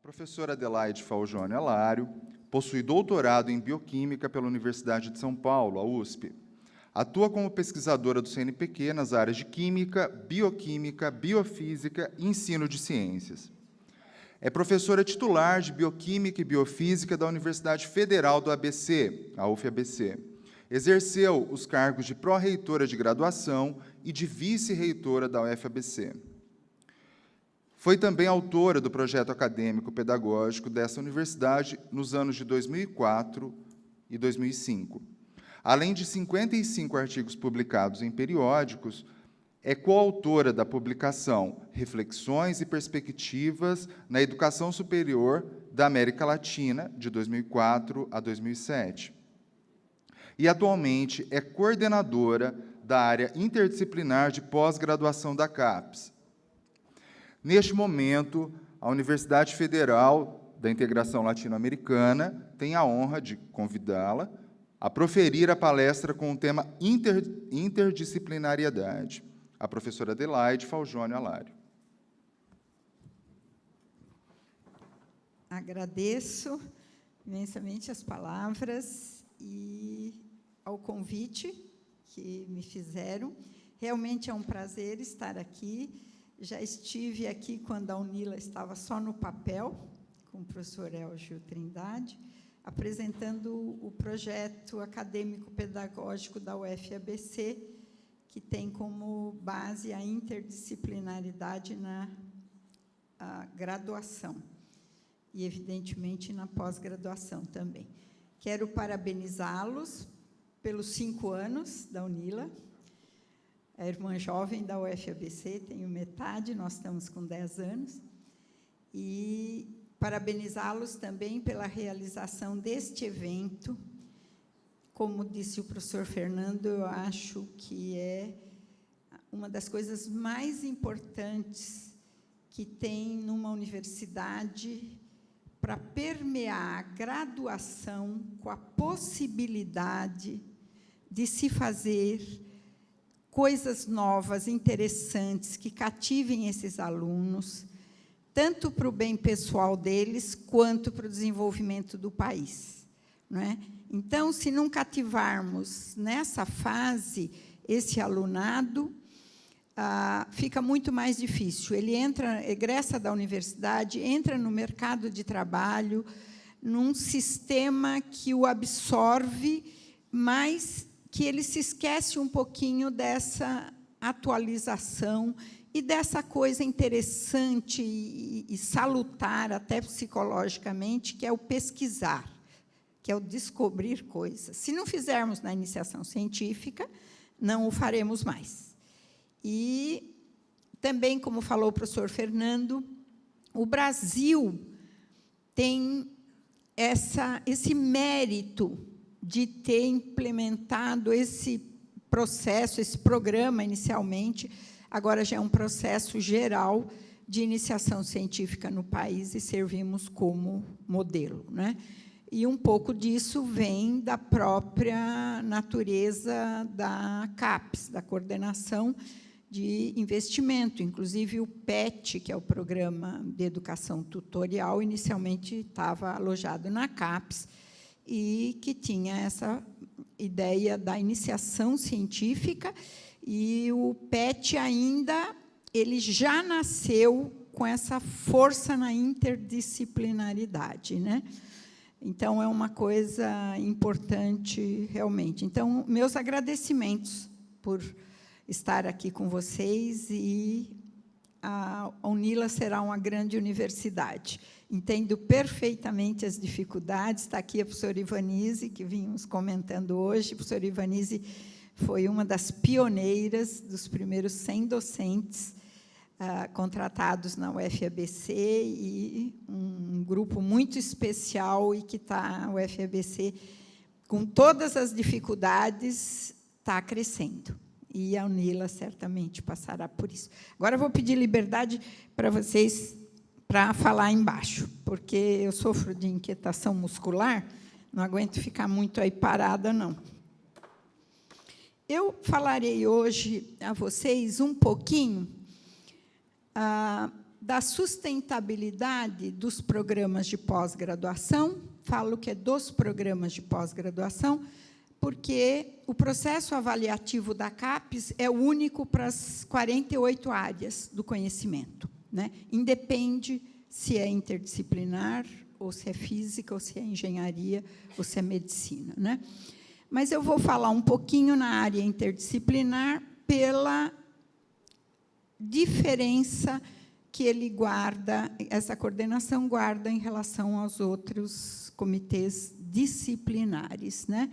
Professora Adelaide Faljoni Alário possui doutorado em Bioquímica pela Universidade de São Paulo, a USP. Atua como pesquisadora do CNPq nas áreas de Química, Bioquímica, Biofísica e Ensino de Ciências. É professora titular de Bioquímica e Biofísica da Universidade Federal do ABC, a UFABC. Exerceu os cargos de pró-reitora de graduação e de vice-reitora da UFABC. Foi também autora do projeto acadêmico-pedagógico dessa universidade nos anos de 2004 e 2005. Além de 55 artigos publicados em periódicos, é coautora da publicação Reflexões e Perspectivas na Educação Superior da América Latina, de 2004 a 2007. E, atualmente, é coordenadora da área interdisciplinar de pós-graduação da CAPES. Neste momento, a Universidade Federal da Integração Latino-Americana tem a honra de convidá-la a proferir a palestra com o tema Interdisciplinariedade, a professora Adelaide Faljoni Alário. Agradeço imensamente as palavras e ao convite que me fizeram. Realmente é um prazer estar aqui. Já estive aqui quando a UNILA estava só no papel, com o professor Elgio Trindade, apresentando o projeto acadêmico-pedagógico da UFABC, que tem como base a interdisciplinaridade na graduação e, evidentemente, na pós-graduação também. Quero parabenizá-los pelos 5 anos da UNILA. A irmã jovem da UFABC, tenho metade, nós estamos com 10 anos. E parabenizá-los também pela realização deste evento. Como disse o professor Fernando, eu acho que é uma das coisas mais importantes que tem numa universidade para permear a graduação com a possibilidade de se fazer coisas novas, interessantes, que cativem esses alunos, tanto para o bem pessoal deles, quanto para o desenvolvimento do país, não é? Então, se não cativarmos nessa fase esse alunado, fica muito mais difícil. Ele egressa da universidade, entra no mercado de trabalho, num sistema que o absorve, mas que ele se esquece um pouquinho dessa atualização e dessa coisa interessante e salutar, até psicologicamente, que é o pesquisar, que é o descobrir coisas. Se não fizermos na iniciação científica, não o faremos mais. E também, como falou o professor Fernando, o Brasil tem esse mérito de ter implementado esse processo, esse programa, inicialmente, agora já é um processo geral de iniciação científica no país e servimos como modelo, né? E um pouco disso vem da própria natureza da CAPES, da Coordenação de Investimento. Inclusive, o PET, que é o Programa de Educação Tutorial, inicialmente estava alojado na CAPES, e que tinha essa ideia da iniciação científica, e o PET ainda, ele já nasceu com essa força na interdisciplinaridade, né? Então, é uma coisa importante, realmente. Então, meus agradecimentos por estar aqui com vocês, e a UNILA será uma grande universidade. Entendo perfeitamente as dificuldades. Está aqui a professora Ivanise, que vínhamos comentando hoje. A professora Ivanise foi uma das pioneiras dos primeiros 100 docentes contratados na UFABC, e um grupo muito especial, e que está, a UFABC, com todas as dificuldades, está crescendo. E a UNILA certamente passará por isso. Agora, eu vou pedir liberdade para vocês para falar embaixo, porque eu sofro de inquietação muscular, não aguento ficar muito aí parada, não. Eu falarei hoje a vocês um pouquinho da sustentabilidade dos programas de pós-graduação. Falo que é dos programas de pós-graduação, porque o processo avaliativo da CAPES é único para as 48 áreas do conhecimento, né? Independe se é interdisciplinar, ou se é física, ou se é engenharia, ou se é medicina, né? Mas eu vou falar um pouquinho na área interdisciplinar pela diferença que ele guarda, essa coordenação guarda em relação aos outros comitês disciplinares, né?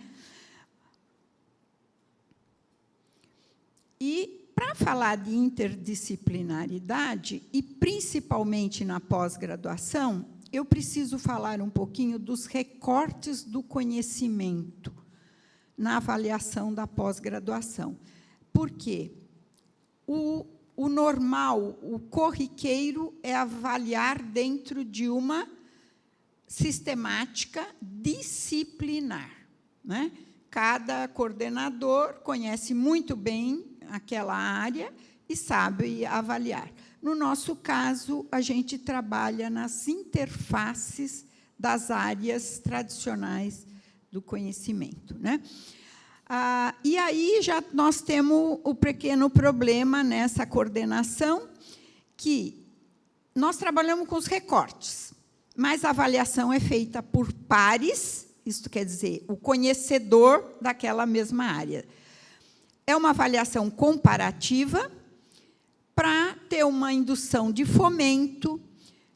E, para falar de interdisciplinaridade, e principalmente na pós-graduação, eu preciso falar um pouquinho dos recortes do conhecimento na avaliação da pós-graduação. Por quê? O normal, o corriqueiro, é avaliar dentro de uma sistemática disciplinar, né? Cada coordenador conhece muito bem aquela área e sabe avaliar. No nosso caso, a gente trabalha nas interfaces das áreas tradicionais do conhecimento, né? E aí nós temos o pequeno problema nessa coordenação, que nós trabalhamos com os recortes, mas a avaliação é feita por pares, isto quer dizer, o conhecedor daquela mesma área. É uma avaliação comparativa para ter uma indução de fomento,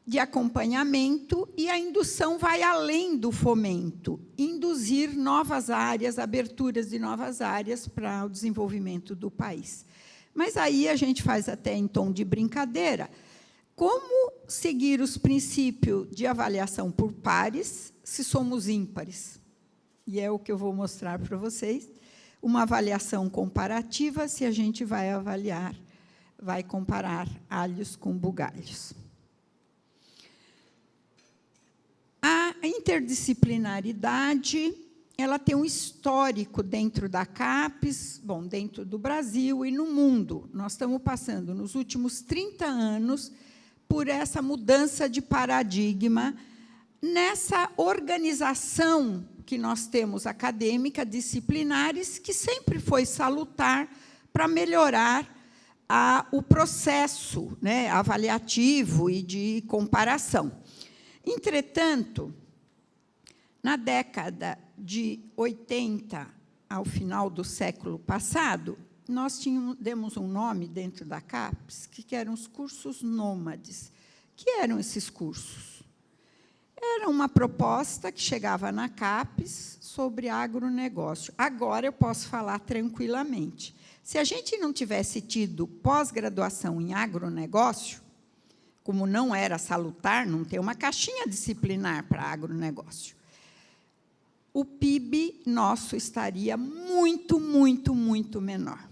de acompanhamento, e a indução vai além do fomento, induzir novas áreas, aberturas de novas áreas para o desenvolvimento do país. Mas aí a gente faz até em tom de brincadeira, como seguir os princípios de avaliação por pares se somos ímpares? E é o que eu vou mostrar para vocês. Uma avaliação comparativa se a gente vai comparar alhos com bugalhos. A interdisciplinaridade, ela tem um histórico dentro da CAPES, bom, dentro do Brasil e no mundo. Nós estamos passando, nos últimos 30 anos, por essa mudança de paradigma nessa organização que nós temos acadêmica, disciplinares, que sempre foi salutar para melhorar o processo, né, avaliativo e de comparação. Entretanto, na década de 80, ao final do século passado, nós demos um nome dentro da CAPES, que eram os cursos nômades. Que eram esses cursos? Era uma proposta que chegava na CAPES sobre agronegócio. Agora eu posso falar tranquilamente. Se a gente não tivesse tido pós-graduação em agronegócio, como não era salutar, não ter uma caixinha disciplinar para agronegócio, o PIB nosso estaria muito, muito, muito menor.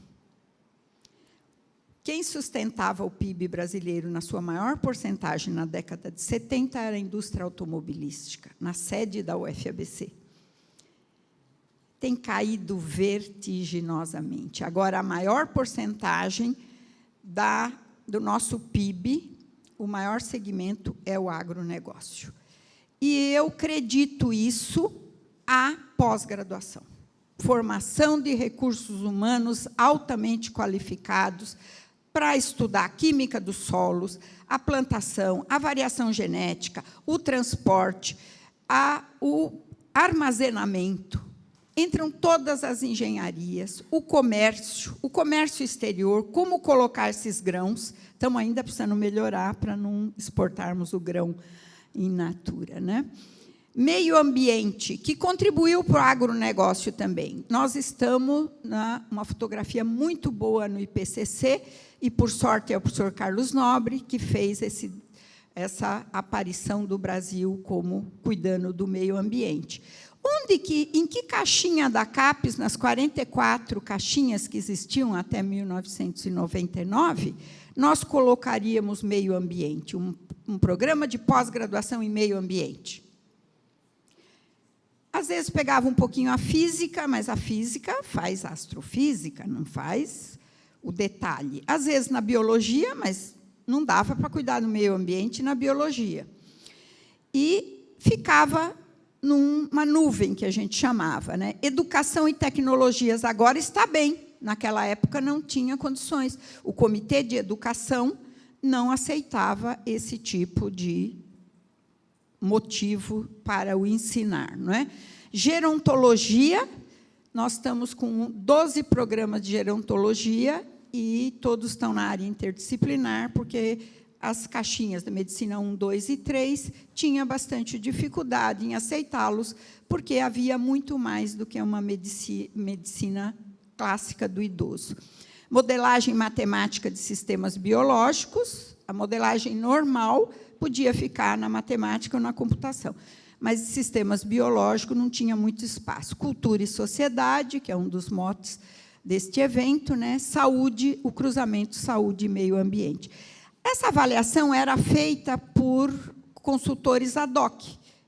Quem sustentava o PIB brasileiro na sua maior porcentagem na década de 70 era a indústria automobilística, na sede da UFABC. Tem caído vertiginosamente. Agora, a maior porcentagem do nosso PIB, o maior segmento é o agronegócio. E eu acredito isso à pós-graduação. Formação de recursos humanos altamente qualificados para estudar a química dos solos, a plantação, a variação genética, o transporte, o armazenamento. Entram todas as engenharias, o comércio exterior, como colocar esses grãos. Estamos ainda precisando melhorar para não exportarmos o grão in natura, né? Meio ambiente, que contribuiu para o agronegócio também. Nós estamos numa fotografia muito boa no IPCC, e, por sorte, é o professor Carlos Nobre que fez essa aparição do Brasil como cuidando do meio ambiente. Em que caixinha da CAPES, nas 44 caixinhas que existiam até 1999, nós colocaríamos meio ambiente, um programa de pós-graduação em meio ambiente? Às vezes pegava um pouquinho a física, mas a física faz astrofísica, não faz o detalhe. Às vezes na biologia, mas não dava para cuidar do meio ambiente e na biologia. E ficava numa nuvem, que a gente chamava, né? Educação e tecnologias agora está bem. Naquela época não tinha condições. O Comitê de Educação não aceitava esse tipo de motivo para o ensinar, não é? Gerontologia, nós estamos com 12 programas de gerontologia e todos estão na área interdisciplinar, porque as caixinhas da medicina 1, 2 e 3 tinha bastante dificuldade em aceitá-los, porque havia muito mais do que uma medicina clássica do idoso. Modelagem matemática de sistemas biológicos, a modelagem normal podia ficar na matemática ou na computação, mas sistemas biológicos não tinha muito espaço. Cultura e sociedade, que é um dos motes deste evento, né? Saúde, o cruzamento saúde e meio ambiente. Essa avaliação era feita por consultores ad hoc.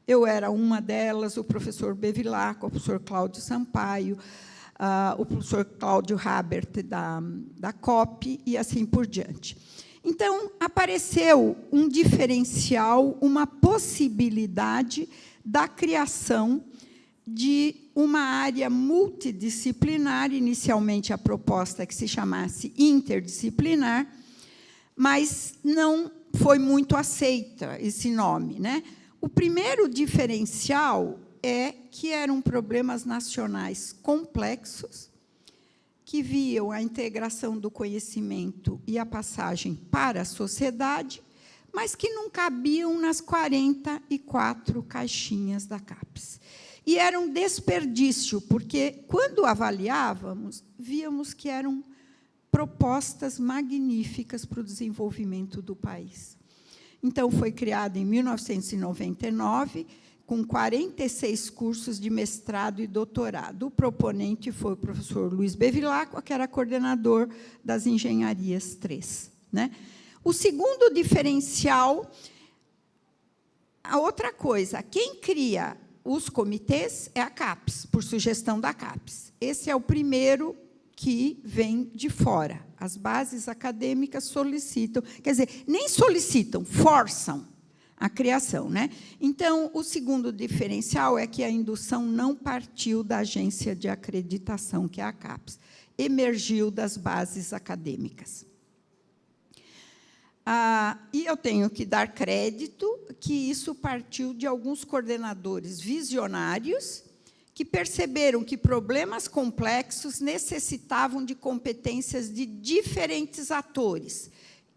Eu era uma delas, o professor Bevilacqua, o professor Cláudio Sampaio, o professor Cláudio Habert, da COP, e assim por diante. Então, apareceu um diferencial, uma possibilidade da criação de uma área multidisciplinar, inicialmente a proposta é que se chamasse interdisciplinar, mas não foi muito aceita esse nome, né? O primeiro diferencial é que eram problemas nacionais complexos, que viam a integração do conhecimento e a passagem para a sociedade, mas que não cabiam nas 44 caixinhas da CAPES. E era um desperdício, porque, quando avaliávamos, víamos que eram propostas magníficas para o desenvolvimento do país. Então, foi criado em 1999, com 46 cursos de mestrado e doutorado. O proponente foi o professor Luiz Bevilacqua, que era coordenador das engenharias 3. Né? O segundo diferencial, a outra coisa, quem cria os comitês é a CAPES, por sugestão da CAPES. Esse é o primeiro que vem de fora. As bases acadêmicas solicitam, quer dizer, nem solicitam, forçam a criação, né? Então, o segundo diferencial é que a indução não partiu da agência de acreditação, que é a CAPES, emergiu das bases acadêmicas. E eu tenho que dar crédito que isso partiu de alguns coordenadores visionários que perceberam que problemas complexos necessitavam de competências de diferentes atores,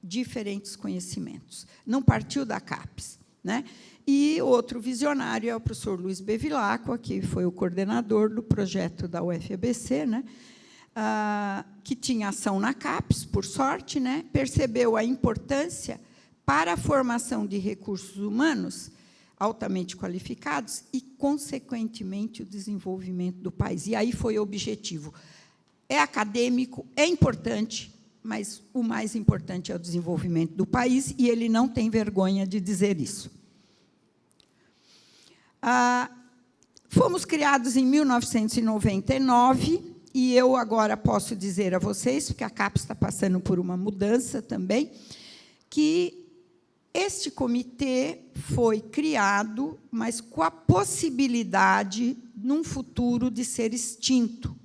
diferentes conhecimentos. Não partiu da CAPES. Né? E outro visionário é o professor Luiz Bevilacqua, que foi o coordenador do projeto da UFABC, né? Que tinha ação na CAPES, por sorte, né? Percebeu a importância para a formação de recursos humanos altamente qualificados e, consequentemente, o desenvolvimento do país. E aí foi o objetivo. É acadêmico, é importante, mas o mais importante é o desenvolvimento do país, e ele não tem vergonha de dizer isso. Fomos criados em 1999, e eu agora posso dizer a vocês, porque a CAPES está passando por uma mudança também, que este comitê foi criado, mas com a possibilidade, num futuro, de ser extinto.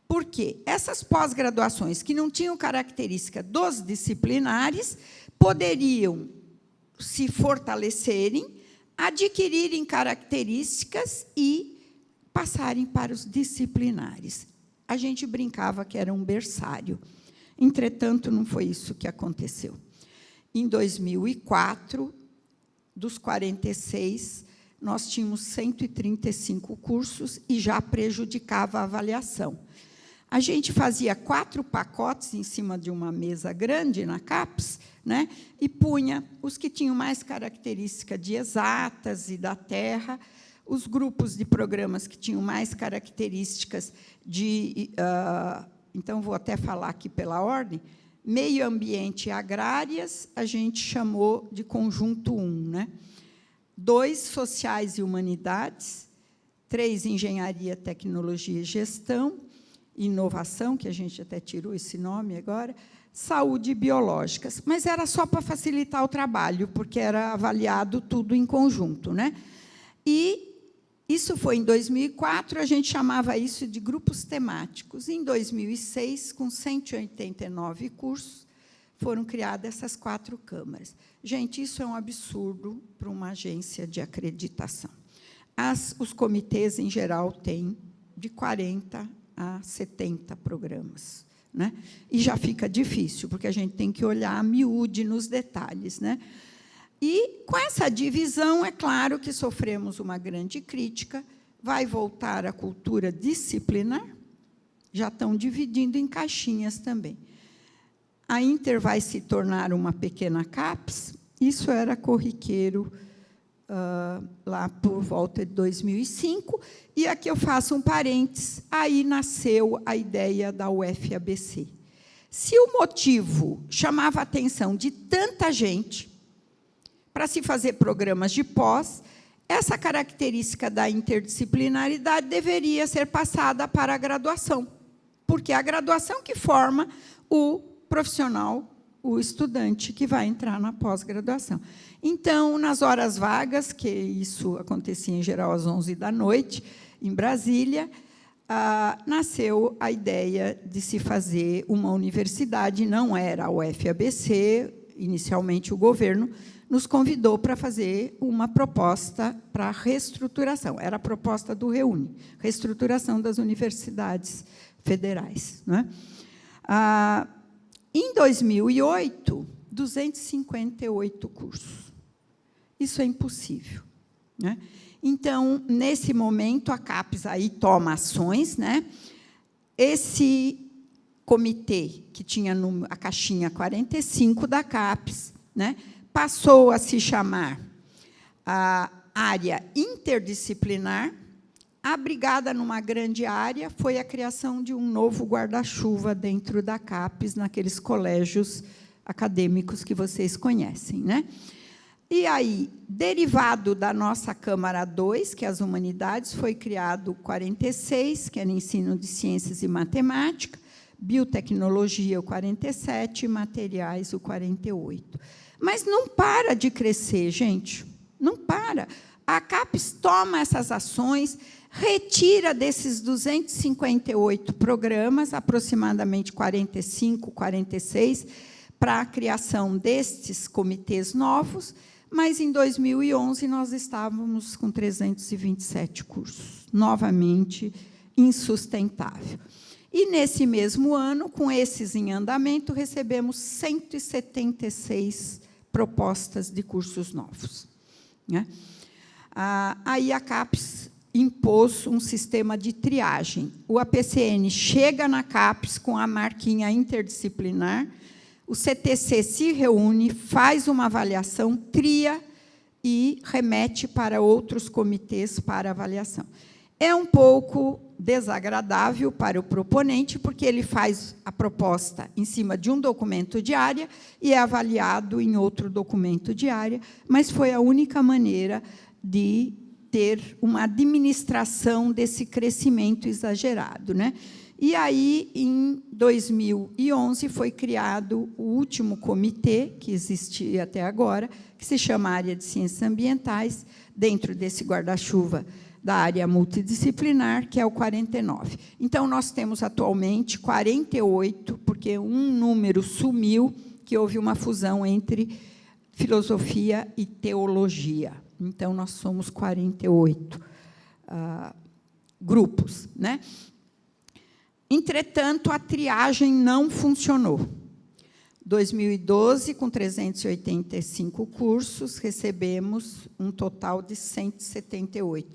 Por quê? Essas pós-graduações que não tinham característica dos disciplinares poderiam se fortalecerem, adquirirem características e passarem para os disciplinares. A gente brincava que era um berçário. Entretanto, não foi isso que aconteceu. Em 2004, dos 46, nós tínhamos 135 cursos e já prejudicava a avaliação. A gente fazia 4 pacotes em cima de uma mesa grande na CAPES, né, e punha os que tinham mais característica de exatas e da terra, os grupos de programas que tinham mais características de... então, vou até falar aqui pela ordem. Meio ambiente e agrárias, a gente chamou de conjunto 1. Né? 2, sociais e humanidades. 3, engenharia, tecnologia e gestão. Inovação, que a gente até tirou esse nome agora. saúde e biológicas, mas era só para facilitar o trabalho, porque era avaliado tudo em conjunto, né? E isso foi em 2004, a gente chamava isso de grupos temáticos. Em 2006, com 189 cursos, foram criadas essas 4 câmaras. Gente, isso é um absurdo para uma agência de acreditação. Os comitês, em geral, têm de 40 a 70 programas, né? E já fica difícil, porque a gente tem que olhar a miúde nos detalhes, né? E, com essa divisão, é claro que sofremos uma grande crítica, vai voltar a cultura disciplinar, já estão dividindo em caixinhas também. A Inter vai se tornar uma pequena CAPES, isso era corriqueiro lá por volta de 2005, e aqui eu faço um parênteses, aí nasceu a ideia da UFABC. Se o motivo chamava a atenção de tanta gente para se fazer programas de pós, essa característica da interdisciplinaridade deveria ser passada para a graduação, porque é a graduação que forma o profissional, o estudante que vai entrar na pós-graduação. Então, nas horas vagas, que isso acontecia, em geral, às 11h, em Brasília, nasceu a ideia de se fazer uma universidade, não era a UFABC, inicialmente o governo nos convidou para fazer uma proposta para reestruturação. Era a proposta do REUNE, reestruturação das universidades federais, né? Em 2008, 258 cursos. Isso é impossível, né? Então, nesse momento, a CAPES aí toma ações, né? Esse comitê, que tinha a caixinha 45 da CAPES, né, passou a se chamar a área interdisciplinar. Abrigada numa grande área foi a criação de um novo guarda-chuva dentro da CAPES, naqueles colégios acadêmicos que vocês conhecem, né? E aí, derivado da nossa Câmara 2, que é as humanidades, foi criado o 46, que era ensino de ciências e matemática, biotecnologia, o 47, e materiais, o 48. Mas não para de crescer, gente, não para. A CAPES toma essas ações, retira desses 258 programas, aproximadamente 45, 46, para a criação destes comitês novos, mas, em 2011, nós estávamos com 327 cursos, novamente insustentável. E, nesse mesmo ano, com esses em andamento, recebemos 176 propostas de cursos novos, né? Aí a CAPES impôs um sistema de triagem. O APCN chega na CAPES com a marquinha interdisciplinar, o CTC se reúne, faz uma avaliação, tria e remete para outros comitês para avaliação. É um pouco desagradável para o proponente, porque ele faz a proposta em cima de um documento de área e é avaliado em outro documento de área, mas foi a única maneira de ter uma administração desse crescimento exagerado, né? E aí, em 2011, foi criado o último comitê, que existia até agora, que se chama Área de Ciências Ambientais, dentro desse guarda-chuva da área multidisciplinar, que é o 49. Então, nós temos atualmente 48, porque um número sumiu, que houve uma fusão entre filosofia e teologia. Então, nós somos 48 grupos, né? Entretanto, a triagem não funcionou. 2012, com 385 cursos, recebemos um total de 178,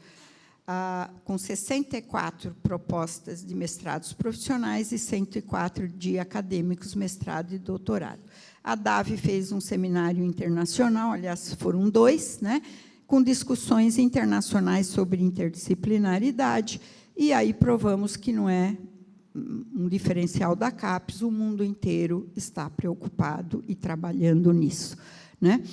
com 64 propostas de mestrados profissionais e 104 de acadêmicos, mestrado e doutorado. A DAV fez um seminário internacional, aliás, foram 2, né, com discussões internacionais sobre interdisciplinaridade, e aí provamos que não é um diferencial da CAPES, o mundo inteiro está preocupado e trabalhando nisso, né?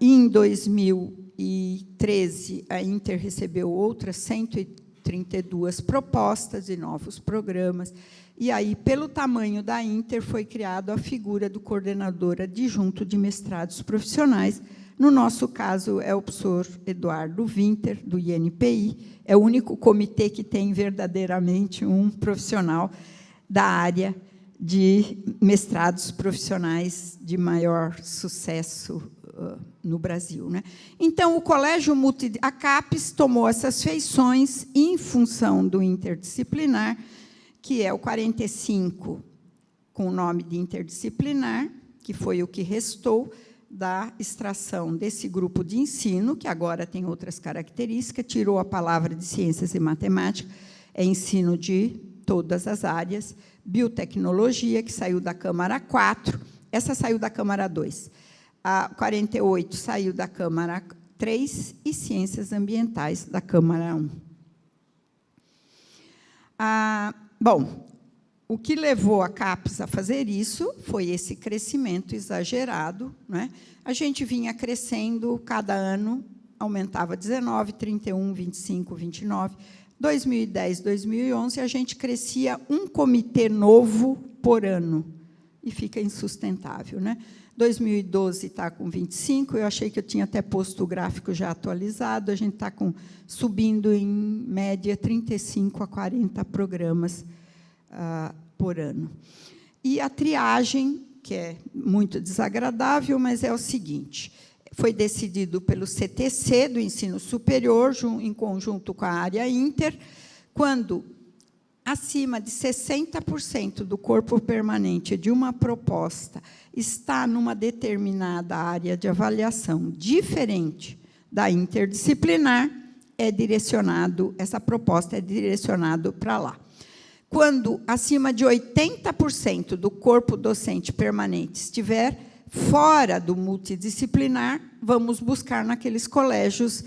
Em 2013, a Inter recebeu outras 130 32 propostas de novos programas. E aí, pelo tamanho da Inter, foi criada a figura do coordenador adjunto de mestrados profissionais. No nosso caso, é o professor Eduardo Winter, do INPI. É o único comitê que tem verdadeiramente um profissional da área de mestrados profissionais de maior sucesso no Brasil, né? Então, o Colégio a CAPES tomou essas feições em função do interdisciplinar, que é o 45, com o nome de interdisciplinar, que foi o que restou da extração desse grupo de ensino, que agora tem outras características, tirou a palavra de ciências e matemática, é ensino de todas as áreas, biotecnologia, que saiu da Câmara 4, essa saiu da Câmara 2, a 48 saiu da Câmara 3 e ciências ambientais da Câmara 1. Bom, o que levou a CAPES a fazer isso foi esse crescimento exagerado, né? A gente vinha crescendo, cada ano aumentava 19, 31, 25, 29. 2010, 2011, a gente crescia um comitê novo por ano, e fica insustentável, né? 2012 está com 25, eu achei que eu tinha até posto o gráfico já atualizado, a gente está subindo, em média, 35 a 40 programas por ano. E a triagem, que é muito desagradável, mas é o seguinte, foi decidido pelo CTC, do ensino superior, em conjunto com a área Inter, quando acima de 60% do corpo permanente de uma proposta está numa determinada área de avaliação diferente da interdisciplinar, essa proposta é direcionada para lá. Quando acima de 80% do corpo docente permanente estiver fora do multidisciplinar, vamos buscar naqueles colégios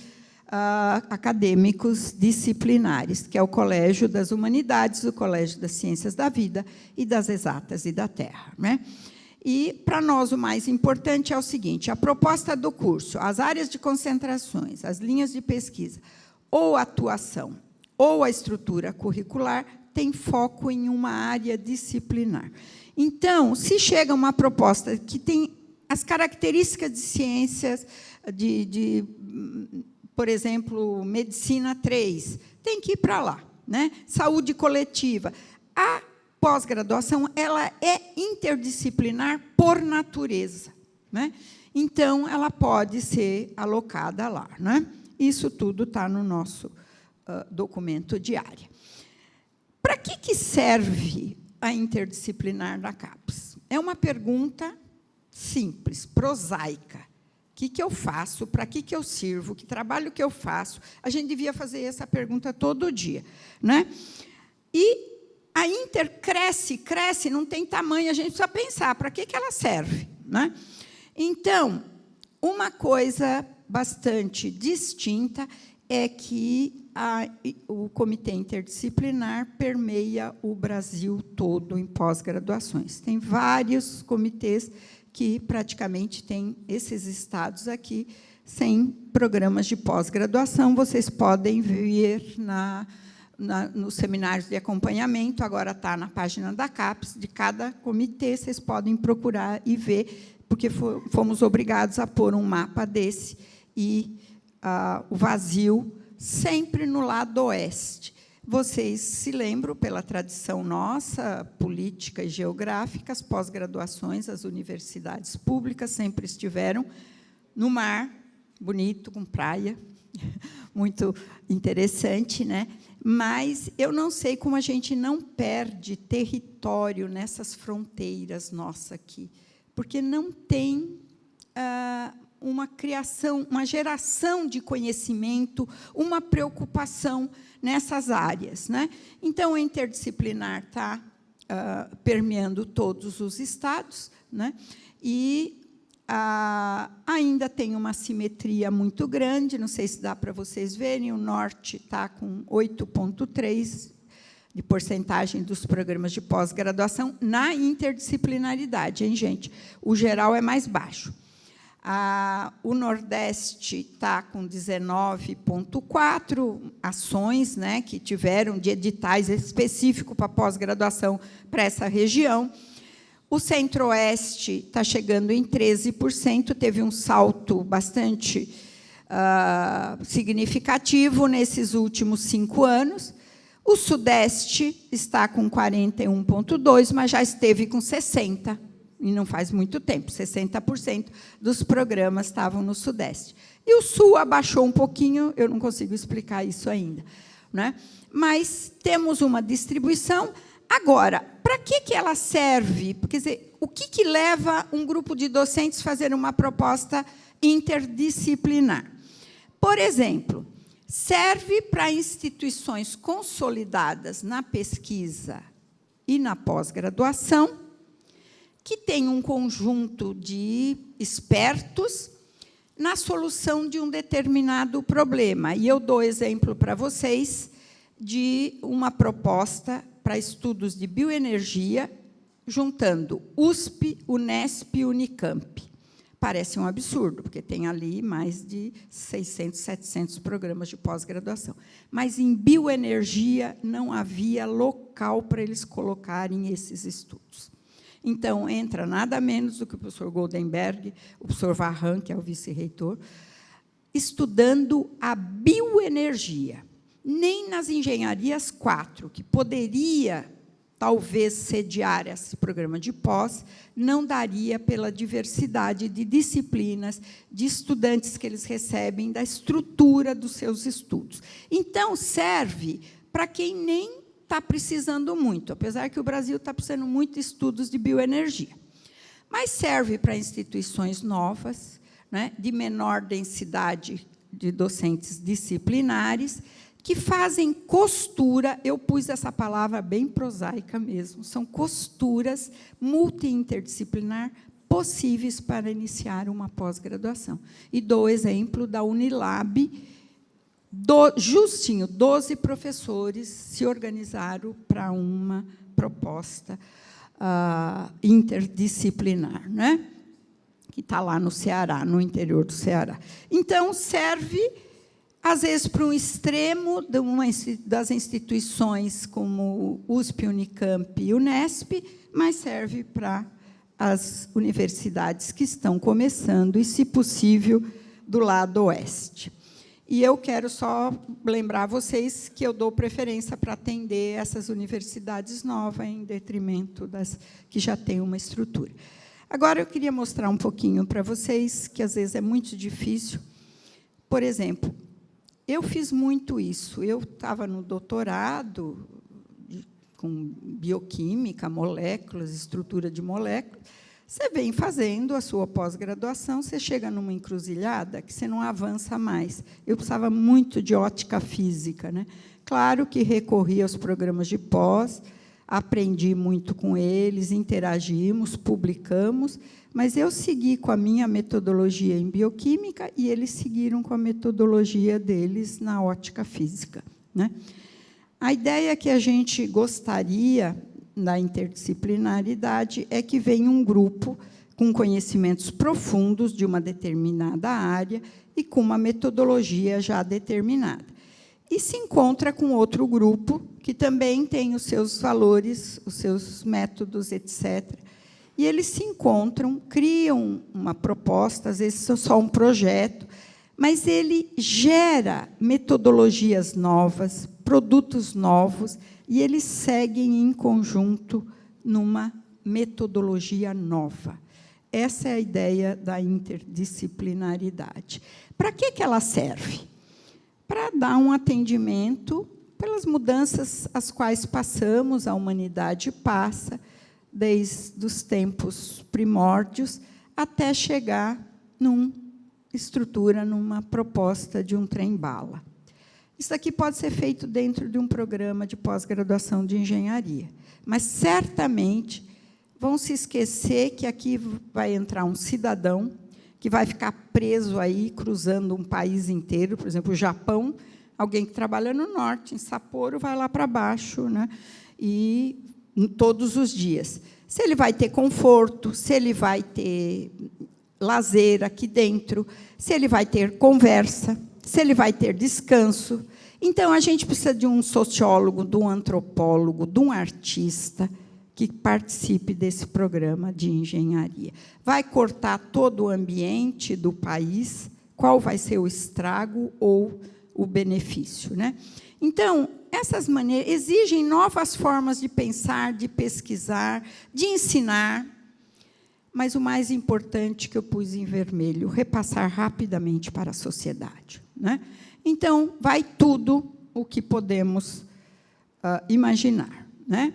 acadêmicos disciplinares, que é o Colégio das Humanidades, o Colégio das Ciências da Vida e das Exatas e da Terra, né? E, para nós, o mais importante é o seguinte, a proposta do curso, as áreas de concentrações, as linhas de pesquisa, ou atuação, ou a estrutura curricular, tem foco em uma área disciplinar. Então, se chega uma proposta que tem as características de ciências, por exemplo, medicina 3, tem que ir para lá, né? Saúde coletiva. A pós-graduação ela é interdisciplinar por natureza, né? Então, ela pode ser alocada lá, né? Isso tudo está no nosso documento de área. Para que serve a interdisciplinar da CAPES? É uma pergunta simples, prosaica. O que eu faço? Para que eu sirvo? Que trabalho que eu faço? A gente devia fazer essa pergunta todo dia, né? E a Inter cresce, não tem tamanho, a gente precisa pensar para que ela serve, né? Então, uma coisa bastante distinta é que o Comitê Interdisciplinar permeia o Brasil todo em pós-graduações. Tem vários comitês que praticamente têm esses estados aqui sem programas de pós-graduação. Vocês podem ver nos seminários de acompanhamento, agora está na página da CAPES, de cada comitê, vocês podem procurar e ver, porque fomos obrigados a pôr um mapa desse, e o vazio sempre no lado oeste. Vocês se lembram, pela tradição nossa, política e geográfica, as pós-graduações, as universidades públicas sempre estiveram no mar, bonito, com praia, muito interessante, né? Mas eu não sei como a gente não perde território nessas fronteiras nossas aqui, porque não tem uma criação, uma geração de conhecimento, uma preocupação nessas áreas, né? Então, a interdisciplinar está permeando todos os estados, né? E ainda tem uma simetria muito grande, não sei se dá para vocês verem, o norte está com 8,3% de porcentagem dos programas de pós-graduação na interdisciplinaridade, hein, gente? O geral é mais baixo. O Nordeste está com 19,4 ações, né, que tiveram de editais específicos para pós-graduação para essa região. O Centro-Oeste está chegando em 13%, teve um salto bastante significativo nesses últimos 5 anos. O Sudeste está com 41,2%, mas já esteve com 60%, e não faz muito tempo, 60% dos programas estavam no Sudeste. E o Sul abaixou um pouquinho, eu não consigo explicar isso ainda, né? Mas temos uma distribuição. Agora, para que ela serve? Quer dizer, o que leva um grupo de docentes a fazer uma proposta interdisciplinar? Por exemplo, serve para instituições consolidadas na pesquisa e na pós-graduação, que tem um conjunto de expertos na solução de um determinado problema. E eu dou exemplo para vocês de uma proposta para estudos de bioenergia, juntando USP, Unesp e Unicamp. Parece um absurdo, porque tem ali mais de 600, 700 programas de pós-graduação. Mas, em bioenergia, não havia local para eles colocarem esses estudos. Então, entra nada menos do que o professor Goldenberg, o professor Varran, que é o vice-reitor, estudando a bioenergia. Nem nas engenharias 4, que poderia, talvez, sediar esse programa de pós, não daria pela diversidade de disciplinas, de estudantes que eles recebem, da estrutura dos seus estudos. Então, serve para quem nem está precisando muito, apesar que o Brasil está precisando muito de estudos de bioenergia. Mas serve para instituições novas, né, de menor densidade de docentes disciplinares, que fazem costura, eu pus essa palavra bem prosaica mesmo, são costuras multi-interdisciplinar possíveis para iniciar uma pós-graduação. E dou o exemplo da Unilab, justinho, 12 professores se organizaram para uma proposta interdisciplinar, né? Que está lá no Ceará, no interior do Ceará. Então, serve, às vezes, para um extremo das instituições como USP, Unicamp e Unesp, mas serve para as universidades que estão começando, e, se possível, do lado oeste. E eu quero só lembrar a vocês que eu dou preferência para atender essas universidades novas, em detrimento das que já têm uma estrutura. Agora, eu queria mostrar um pouquinho para vocês, que, às vezes, é muito difícil. Por exemplo, eu fiz muito isso. Eu estava no doutorado, com bioquímica, moléculas, estrutura de moléculas. Você vem fazendo a sua pós-graduação, você chega numa encruzilhada que você não avança mais. Eu precisava muito de ótica física, né? Claro que recorri aos programas de pós, aprendi muito com eles, interagimos, publicamos, mas eu segui com a minha metodologia em bioquímica e eles seguiram com a metodologia deles na ótica física, né? A ideia que a gente gostaria da interdisciplinaridade é que venha um grupo com conhecimentos profundos de uma determinada área e com uma metodologia já determinada. E se encontra com outro grupo que também tem os seus valores, os seus métodos, etc. E eles se encontram, criam uma proposta, às vezes só um projeto, mas ele gera metodologias novas, produtos novos, e eles seguem em conjunto numa metodologia nova. Essa é a ideia da interdisciplinaridade. Para que ela serve? Para dar um atendimento pelas mudanças às quais passamos, a humanidade passa, desde os tempos primórdios, até chegar numa estrutura, numa proposta de um trem-bala. Isso aqui pode ser feito dentro de um programa de pós-graduação de engenharia, mas, certamente, vão se esquecer que aqui vai entrar um cidadão que vai ficar preso aí, cruzando um país inteiro, por exemplo, o Japão, alguém que trabalha no norte, em Sapporo, vai lá para baixo, né? E todos os dias. Se ele vai ter conforto, se ele vai ter lazer aqui dentro, se ele vai ter conversa, se ele vai ter descanso. Então, a gente precisa de um sociólogo, de um antropólogo, de um artista que participe desse programa de engenharia. Vai cortar todo o ambiente do país, qual vai ser o estrago ou o benefício, né? Então, essas maneiras exigem novas formas de pensar, de pesquisar, de ensinar, mas o mais importante que eu pus em vermelho, repassar rapidamente para a sociedade, né? Então, vai tudo o que podemos imaginar, né?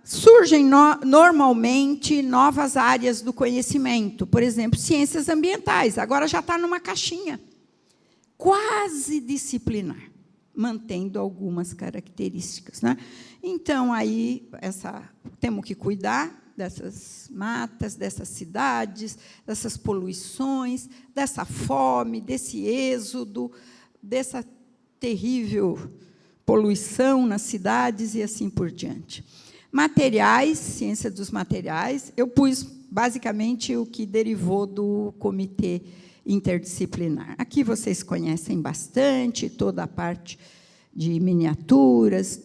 Surgem normalmente novas áreas do conhecimento, por exemplo, ciências ambientais, agora já está numa caixinha, quase disciplinar, mantendo algumas características, né? Então, aí, temos que cuidar dessas matas, dessas cidades, dessas poluições, dessa fome, desse êxodo, dessa terrível poluição nas cidades e assim por diante. Materiais, ciência dos materiais, eu pus basicamente o que derivou do comitê interdisciplinar. Aqui vocês conhecem bastante toda a parte de miniaturas,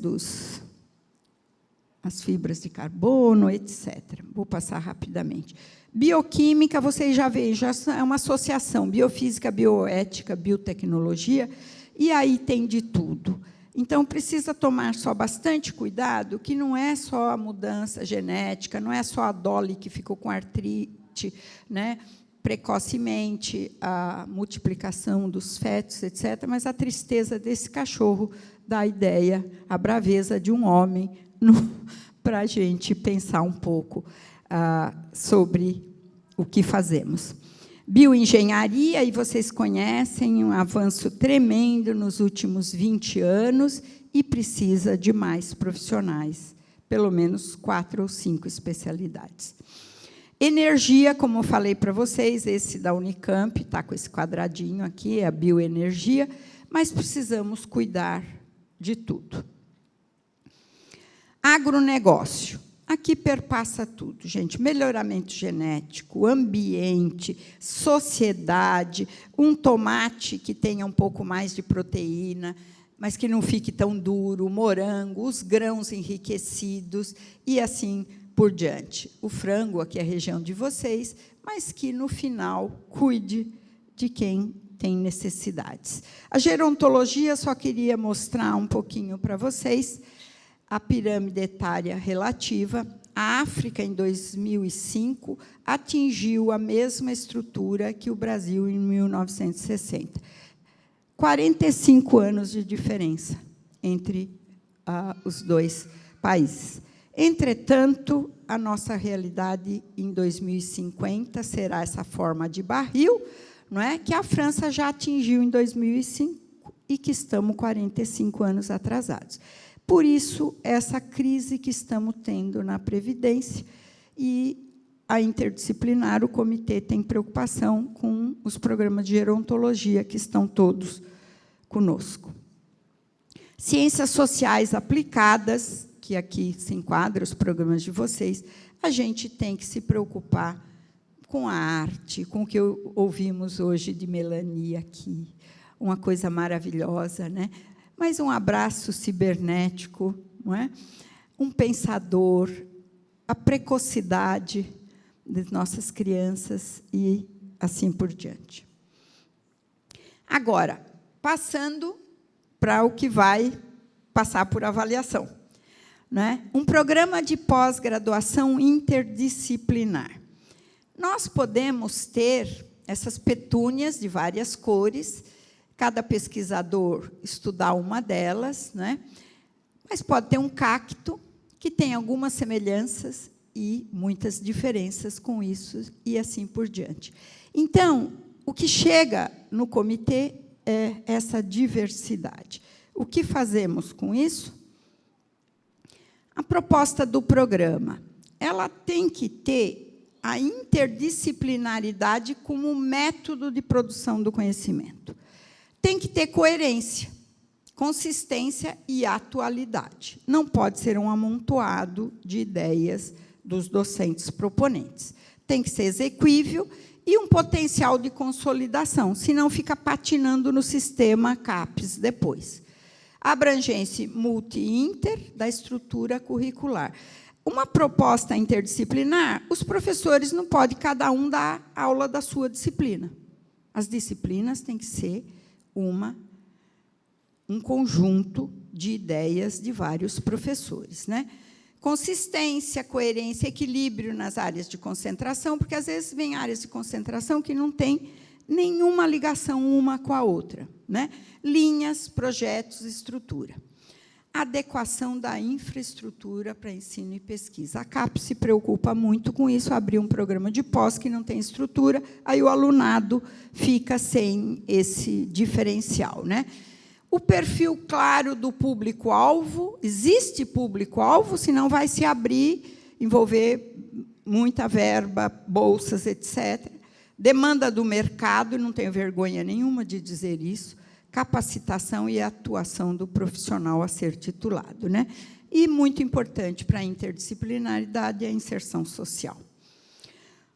as fibras de carbono, etc. Vou passar rapidamente. Bioquímica, vocês já veem, já é uma associação, biofísica, bioética, biotecnologia, e aí tem de tudo. Então, precisa tomar só bastante cuidado, que não é só a mudança genética, não é só a Dolly que ficou com artrite, né, precocemente, a multiplicação dos fetos, etc., mas a tristeza desse cachorro dá a ideia, a braveza de um homem, para a gente pensar um pouco sobre o que fazemos. Bioengenharia, e vocês conhecem, um avanço tremendo nos últimos 20 anos e precisa de mais profissionais, pelo menos 4 ou 5 especialidades. Energia, como eu falei para vocês, esse da Unicamp, está com esse quadradinho aqui, é a bioenergia, mas precisamos cuidar de tudo. Agronegócio. Aqui perpassa tudo, gente. Melhoramento genético, ambiente, sociedade, um tomate que tenha um pouco mais de proteína, mas que não fique tão duro, morango, os grãos enriquecidos e assim por diante. O frango, aqui é a região de vocês, mas que, no final, cuide de quem tem necessidades. A gerontologia, só queria mostrar um pouquinho para vocês, a pirâmide etária relativa. A África, em 2005, atingiu a mesma estrutura que o Brasil em 1960. 45 anos de diferença entre os dois países. Entretanto, a nossa realidade em 2050 será essa forma de barril, não é? Que a França já atingiu em 2005 e que estamos 45 anos atrasados. Por isso, essa crise que estamos tendo na Previdência e a interdisciplinar, o comitê tem preocupação com os programas de gerontologia, que estão todos conosco. Ciências sociais aplicadas, que aqui se enquadram os programas de vocês, a gente tem que se preocupar com a arte, com o que ouvimos hoje de Melanie aqui, uma coisa maravilhosa, né? Mas um abraço cibernético, não é? Um pensador, a precocidade das nossas crianças e assim por diante. Agora, passando para o que vai passar por avaliação, né? Um programa de pós-graduação interdisciplinar. Nós podemos ter essas petúnias de várias cores, cada pesquisador estudar uma delas, né? Mas pode ter um cacto que tem algumas semelhanças e muitas diferenças com isso, e assim por diante. Então, o que chega no comitê é essa diversidade. O que fazemos com isso? A proposta do programa, ela tem que ter a interdisciplinaridade como método de produção do conhecimento. Tem que ter coerência, consistência e atualidade. Não pode ser um amontoado de ideias dos docentes proponentes. tem que ser exequível e um potencial de consolidação, senão fica patinando no sistema CAPES depois. Abrangência multi-inter da estrutura curricular. Uma proposta interdisciplinar, os professores não podem cada um dar aula da sua disciplina. As disciplinas têm que ser um conjunto de ideias de vários professores, né? Consistência, coerência, equilíbrio nas áreas de concentração, porque, às vezes, vem áreas de concentração que não têm nenhuma ligação uma com a outra, né? Linhas, projetos, estrutura. Adequação da infraestrutura para ensino e pesquisa. A CAPES se preocupa muito com isso, abriu um programa de pós que não tem estrutura, aí o alunado fica sem esse diferencial, né? O perfil claro do público-alvo, existe público-alvo, senão vai se abrir, envolver muita verba, bolsas, etc. Demanda do mercado, não tenho vergonha nenhuma de dizer isso, capacitação e atuação do profissional a ser titulado, né? E, muito importante para a interdisciplinaridade, a inserção social.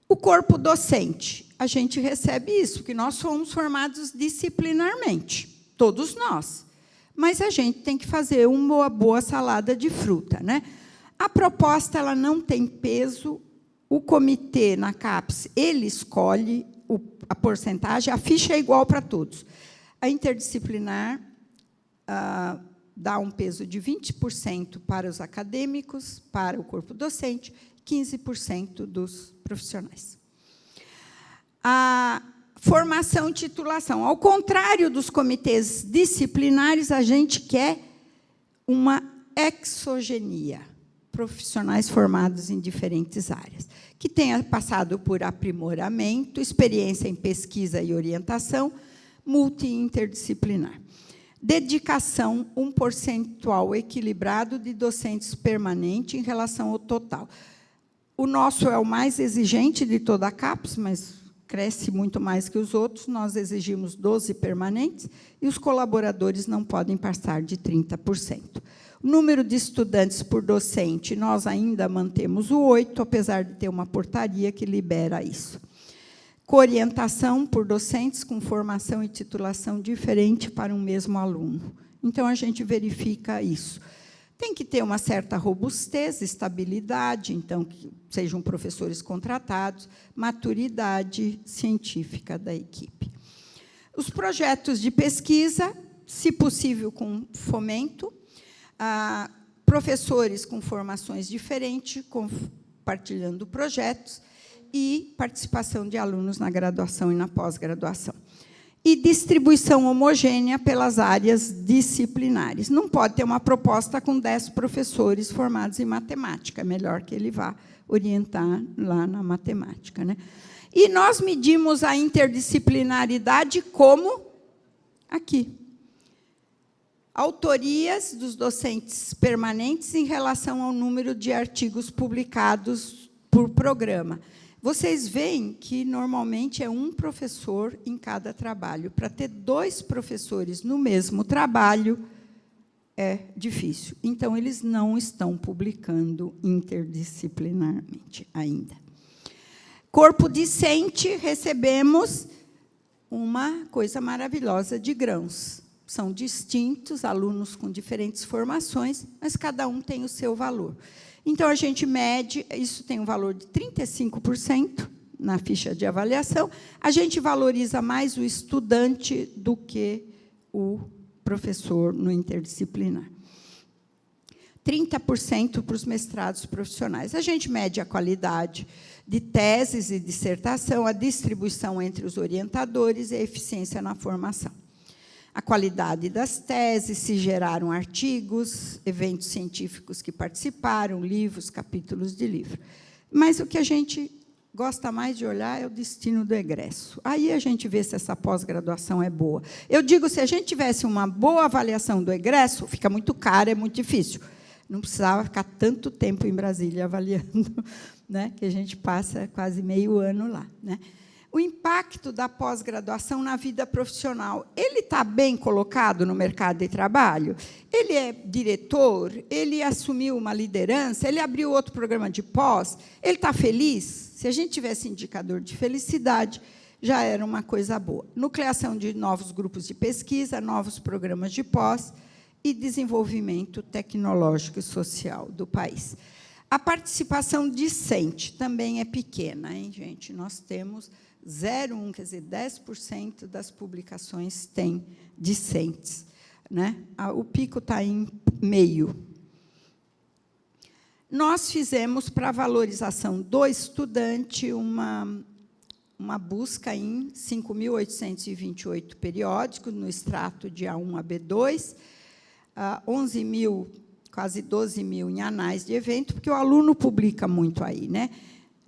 O corpo docente, a gente recebe isso, que nós somos formados disciplinarmente, todos nós, mas a gente tem que fazer uma boa salada de fruta, né? A proposta ela não tem peso, o comitê na CAPES, ele escolhe a porcentagem, a ficha é igual para todos. A interdisciplinar dá um peso de 20% para os acadêmicos, para o corpo docente, 15% dos profissionais. A formação e titulação. Ao contrário dos comitês disciplinares, a gente quer uma exogenia, profissionais formados em diferentes áreas, que tenha passado por aprimoramento, experiência em pesquisa e orientação, multi-interdisciplinar. Dedicação, um percentual equilibrado de docentes permanente em relação ao total. O nosso é o mais exigente de toda a CAPES, mas cresce muito mais que os outros. Nós exigimos 12 permanentes e os colaboradores não podem passar de 30%. O número de estudantes por docente, nós ainda mantemos o 8, apesar de ter uma portaria que libera isso. Coorientação por docentes com formação e titulação diferente para um mesmo aluno. Então, a gente verifica isso. Tem que ter uma certa robustez, estabilidade, então, que sejam professores contratados, maturidade científica da equipe. Os projetos de pesquisa, se possível, com fomento, professores com formações diferentes, compartilhando projetos, e participação de alunos na graduação e na pós-graduação. E distribuição homogênea pelas áreas disciplinares. Não pode ter uma proposta com 10 professores formados em matemática, é melhor que ele vá orientar lá na matemática, né? E nós medimos a interdisciplinaridade como aqui. Autorias dos docentes permanentes em relação ao número de artigos publicados por programa. Vocês veem que, normalmente, é um professor em cada trabalho. Para ter 2 professores no mesmo trabalho, é difícil. Então, eles não estão publicando interdisciplinarmente ainda. Corpo discente, recebemos uma coisa maravilhosa de grãos. São distintos, alunos com diferentes formações, mas cada um tem o seu valor. Então, a gente mede, isso tem um valor de 35% na ficha de avaliação, a gente valoriza mais o estudante do que o professor no interdisciplinar. 30% para os mestrados profissionais. A gente mede a qualidade de teses e dissertação, a distribuição entre os orientadores e a eficiência na formação. A qualidade das teses, se geraram artigos, eventos científicos que participaram, livros, capítulos de livro. Mas o que a gente gosta mais de olhar é o destino do egresso. Aí a gente vê se essa pós-graduação é boa. Eu digo, se a gente tivesse uma boa avaliação do egresso, fica muito caro, é muito difícil. Não precisava ficar tanto tempo em Brasília avaliando, né, que a gente passa quase meio ano lá, né? o impacto da pós-graduação na vida profissional. Ele está bem colocado no mercado de trabalho? Ele é diretor? Ele assumiu uma liderança? Ele abriu outro programa de pós? Ele está feliz? Se a gente tivesse indicador de felicidade, já era uma coisa boa. Nucleação de novos grupos de pesquisa, novos programas de pós e desenvolvimento tecnológico e social do país. A participação discente também é pequena, hein, gente? Nós temos 0,1, quer dizer, 10% das publicações têm discentes, né? O pico está em meio. Nós fizemos, para a valorização do estudante, uma busca em 5.828 periódicos, no extrato de A1 a B2, 11.000, quase 12.000 em anais de evento, porque o aluno publica muito aí, né?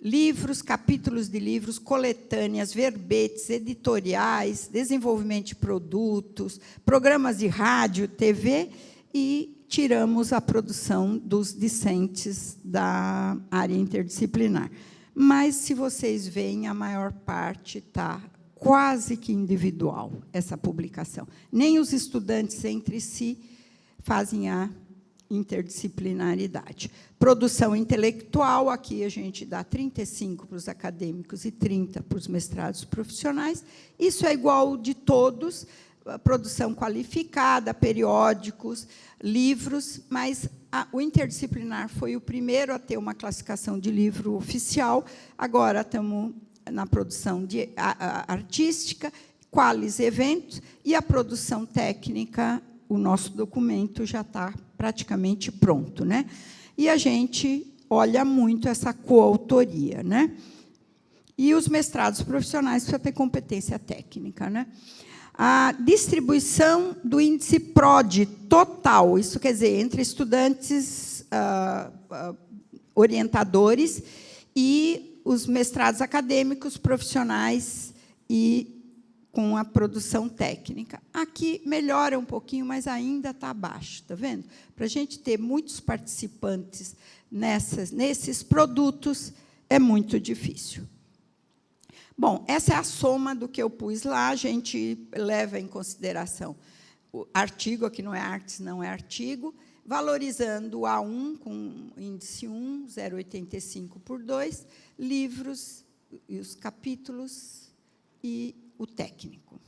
Livros, capítulos de livros, coletâneas, verbetes, editoriais, desenvolvimento de produtos, programas de rádio, TV, e tiramos a produção dos discentes da área interdisciplinar. Mas, se vocês veem, a maior parte está quase que individual, essa publicação. Nem os estudantes entre si fazem a interdisciplinaridade. Produção intelectual, aqui a gente dá 35 para os acadêmicos e 30 para os mestrados profissionais. Isso é igual de todos, produção qualificada, periódicos, livros, mas o interdisciplinar foi o primeiro a ter uma classificação de livro oficial. Agora estamos na produção artística, qualis eventos, e a produção técnica, o nosso documento já está praticamente pronto, né? E a gente olha muito essa coautoria, né? E os mestrados profissionais precisam ter competência técnica, né? A distribuição do índice PROD total, isso quer dizer, entre estudantes orientadores e os mestrados acadêmicos, profissionais e com a produção técnica. Aqui melhora um pouquinho, mas ainda está abaixo, está vendo? Para a gente ter muitos participantes nesses produtos, é muito difícil. Bom, essa é a soma do que eu pus lá, a gente leva em consideração o artigo, aqui não é artes, não é artigo, valorizando o A1 com índice 1, 0,85 por 2, livros e os capítulos e o técnico.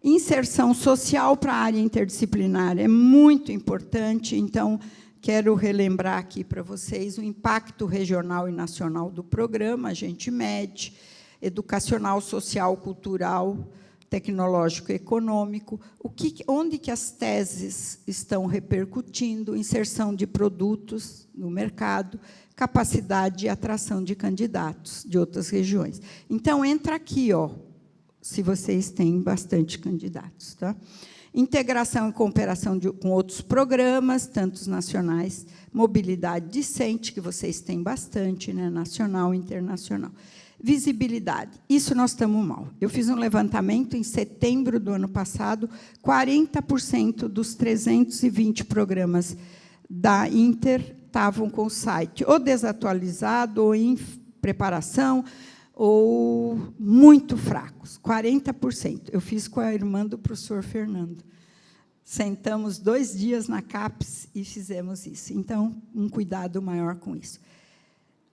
Inserção social para a área interdisciplinar é muito importante, então, quero relembrar aqui para vocês o impacto regional e nacional do programa, a gente mede, educacional, social, cultural, tecnológico e econômico, onde que as teses estão repercutindo, inserção de produtos no mercado, capacidade e atração de candidatos de outras regiões. Então, entra aqui, ó, se vocês têm bastante candidatos. Tá? Integração e cooperação com outros programas, tanto nacionais, mobilidade discente, que vocês têm bastante, né, nacional e internacional. Visibilidade, isso nós estamos mal. Eu fiz um levantamento em setembro do ano passado, 40% dos 320 programas da Inter estavam com o site ou desatualizado, ou em preparação, ou muito fracos, 40%. Eu fiz com a irmã do professor Fernando. Sentamos 2 dias na CAPES e fizemos isso. Então, um cuidado maior com isso.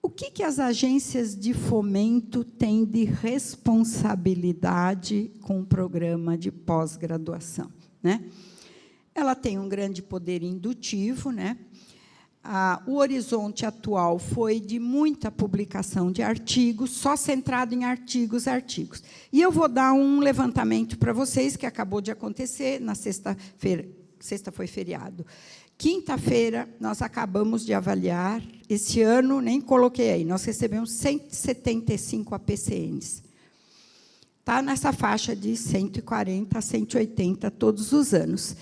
O que as agências de fomento têm de responsabilidade com o programa de pós-graduação, né? Ela tem um grande poder indutivo, né? O horizonte atual foi de muita publicação de artigos, só centrado em artigos. E eu vou dar um levantamento para vocês, que acabou de acontecer na sexta-feira. Sexta foi feriado. Quinta-feira, nós acabamos de avaliar, esse ano, nem coloquei aí, nós recebemos 175 APCNs. Está nessa faixa de 140 a 180 todos os anos.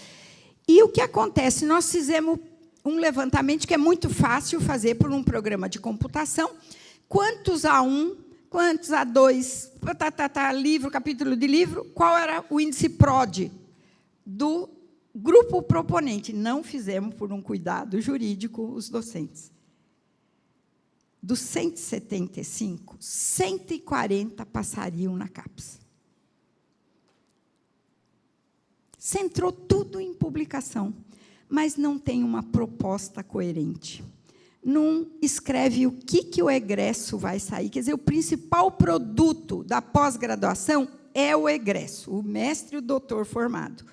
E o que acontece? Nós fizemos um levantamento que é muito fácil fazer por um programa de computação. Quantos A1, quantos A2, livro, capítulo de livro, qual era o índice PROD do grupo proponente? Não fizemos por um cuidado jurídico os docentes. dos 175, 140 passariam na CAPES. Centrou tudo em publicação, mas não tem uma proposta coerente. Não escreve o que o egresso vai sair. Quer dizer, o principal produto da pós-graduação é o egresso, o mestre e o doutor formado.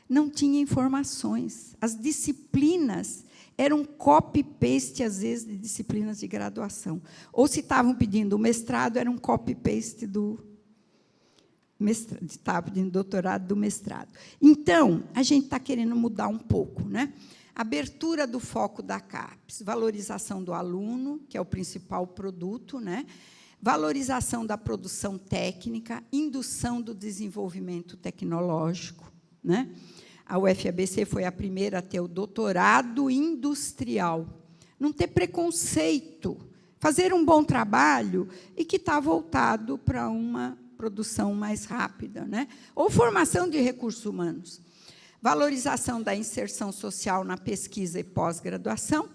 Não tinha informações. As disciplinas eram copy-paste, às vezes, de disciplinas de graduação. Ou, se estavam pedindo o mestrado, era um copy-paste do mestrado, estava pedindo doutorado do mestrado. Então, a gente está querendo mudar um pouco, né? Abertura do foco da CAPES, valorização do aluno, que é o principal produto, né? Valorização da produção técnica, indução do desenvolvimento tecnológico, né? A UFABC foi a primeira a ter o doutorado industrial. Não ter preconceito, fazer um bom trabalho e que está voltado para uma produção mais rápida, né? Ou formação de recursos humanos. Valorização da inserção social na pesquisa e pós-graduação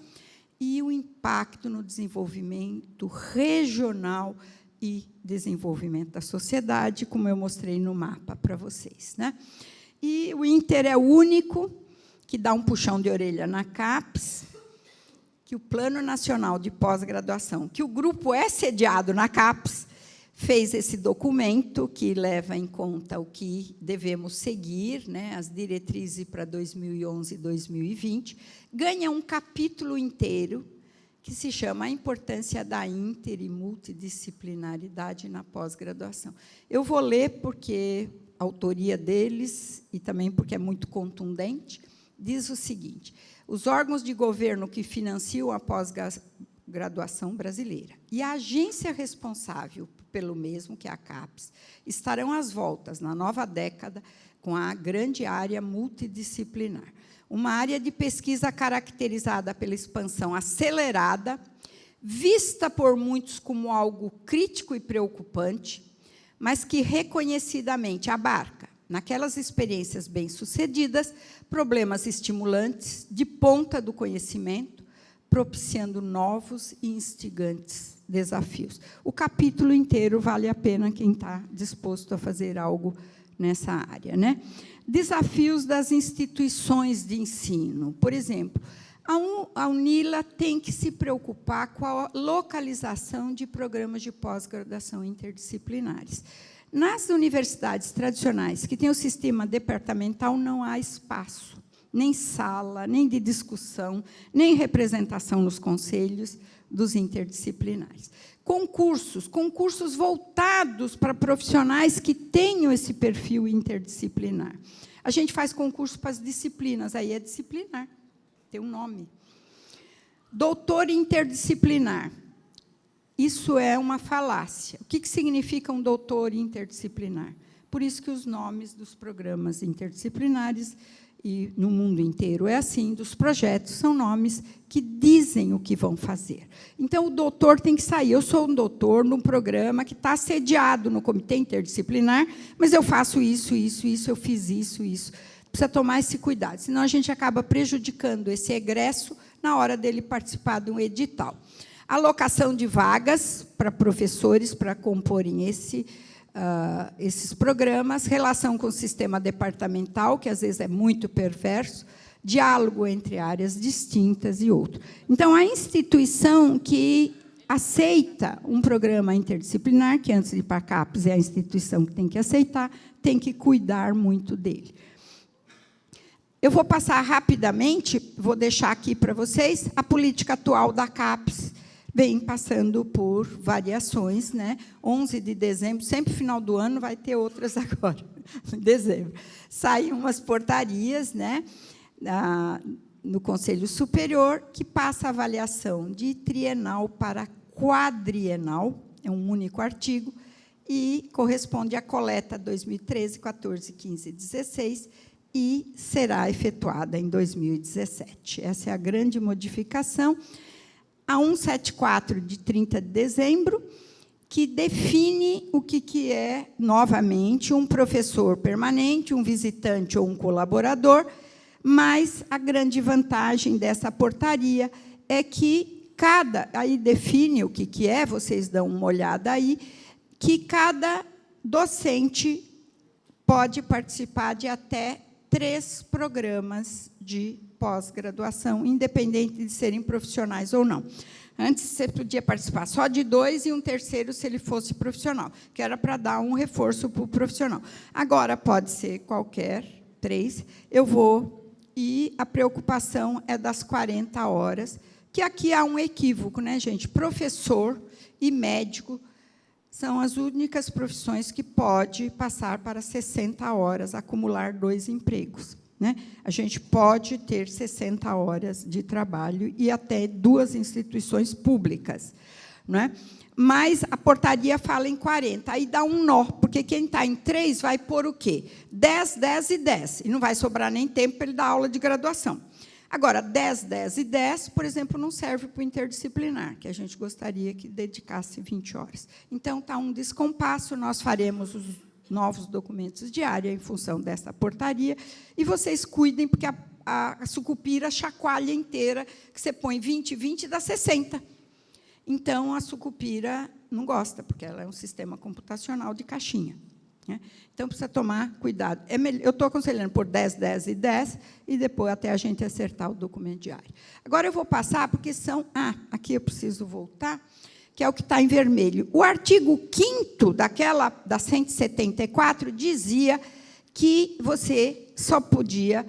e o impacto no desenvolvimento regional e desenvolvimento da sociedade, como eu mostrei no mapa para vocês, né? E o Inter é o único que dá um puxão de orelha na CAPES, que o Plano Nacional de Pós-Graduação, que o grupo é sediado na CAPES, fez esse documento que leva em conta o que devemos seguir, né, as diretrizes para 2011 e 2020, ganha um capítulo inteiro que se chama A Importância da Inter- e Multidisciplinaridade na Pós-Graduação. Eu vou ler porque a autoria deles, e também porque é muito contundente, diz o seguinte: os órgãos de governo que financiam a pós-graduação brasileira e a agência responsável pelo mesmo, que é a CAPES, estarão às voltas, na nova década, com a grande área multidisciplinar. Uma área de pesquisa caracterizada pela expansão acelerada, vista por muitos como algo crítico e preocupante, mas que reconhecidamente abarca, naquelas experiências bem-sucedidas, problemas estimulantes de ponta do conhecimento, propiciando novos e instigantes desafios. O capítulo inteiro vale a pena quem está disposto a fazer algo nessa área, né? Desafios das instituições de ensino. Por exemplo, a UNILA tem que se preocupar com a localização de programas de pós-graduação interdisciplinares. Nas universidades tradicionais, que têm o sistema departamental, não há espaço, nem sala, nem de discussão, nem representação nos conselhos dos interdisciplinares. Concursos voltados para profissionais que tenham esse perfil interdisciplinar. A gente faz concurso para as disciplinas, aí é disciplinar, tem um nome. Doutor interdisciplinar. Isso é uma falácia. O que significa um doutor interdisciplinar? Por isso que os nomes dos programas interdisciplinares, e no mundo inteiro é assim, dos projetos, são nomes que dizem o que vão fazer. Então, o doutor tem que sair. Eu sou um doutor num programa que está sediado no comitê interdisciplinar, mas eu faço isso, eu fiz isso. Precisa tomar esse cuidado, senão a gente acaba prejudicando esse egresso na hora dele participar de um edital. Alocação de vagas para professores para comporem esses programas, relação com o sistema departamental, que às vezes é muito perverso, diálogo entre áreas distintas e outro. Então, a instituição que aceita um programa interdisciplinar, que antes de ir para a CAPES é a instituição que tem que aceitar, tem que cuidar muito dele. Eu vou passar rapidamente, vou deixar aqui para vocês, a política atual da CAPES, vem passando por variações, né? 11 de dezembro, sempre final do ano, vai ter outras agora, em dezembro. Saem umas portarias, né, no Conselho Superior, que passa a avaliação de trienal para quadrienal, é um único artigo, e corresponde à coleta 2013, 14, 15 e 16, e será efetuada em 2017. Essa é a grande modificação. A 174, de 30 de dezembro, que define o que é, novamente, um professor permanente, um visitante ou um colaborador, mas a grande vantagem dessa portaria é que aí define o que é, vocês dão uma olhada aí, que cada docente pode participar de até 3 programas de pós-graduação, independente de serem profissionais ou não. Antes, você podia participar só de 2 e um terceiro se ele fosse profissional, que era para dar um reforço para o profissional. Agora, pode ser qualquer 3. Eu vou, e a preocupação é das 40 horas, que aqui há um equívoco, né, gente? Professor e médico são as únicas profissões que pode passar para 60 horas, acumular 2 empregos. Né? A gente pode ter 60 horas de trabalho e até 2 instituições públicas. Né? Mas a portaria fala em 40, aí dá um nó, porque quem está em 3 vai pôr o quê? 10, 10 e 10, e não vai sobrar nem tempo para ele dar aula de graduação. Agora, 10, 10 e 10, por exemplo, não serve para o interdisciplinar, que a gente gostaria que dedicasse 20 horas. Então, está um descompasso, nós faremos os novos documentos de área em função dessa portaria, e vocês cuidem, porque a sucupira chacoalha inteira, que você põe 20, 20 dá 60. Então, a sucupira não gosta, porque ela é um sistema computacional de caixinha. Né? Então, precisa tomar cuidado. Eu estou aconselhando por 10, 10 e 10, e depois até a gente acertar o documento de área. Agora, eu vou passar, porque são... aqui eu preciso voltar, que é o que está em vermelho. O artigo 5º da 174 dizia que você só podia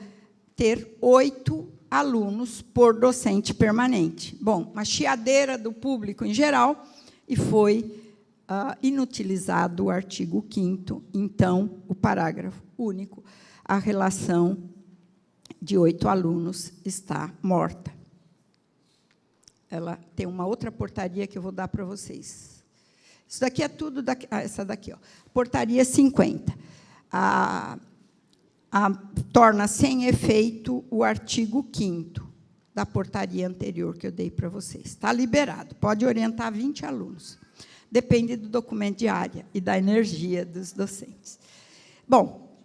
ter 8 alunos por docente permanente. Bom, uma chiadeira do público em geral, e foi inutilizado o artigo 5º, então, o parágrafo único, a relação de 8 alunos está morta. Ela tem uma outra portaria que eu vou dar para vocês. Isso daqui é tudo... essa daqui, ó, portaria 50. Torna sem efeito o artigo 5º da portaria anterior que eu dei para vocês. Está liberado, pode orientar 20 alunos. Depende do documento de área e da energia dos docentes. Bom,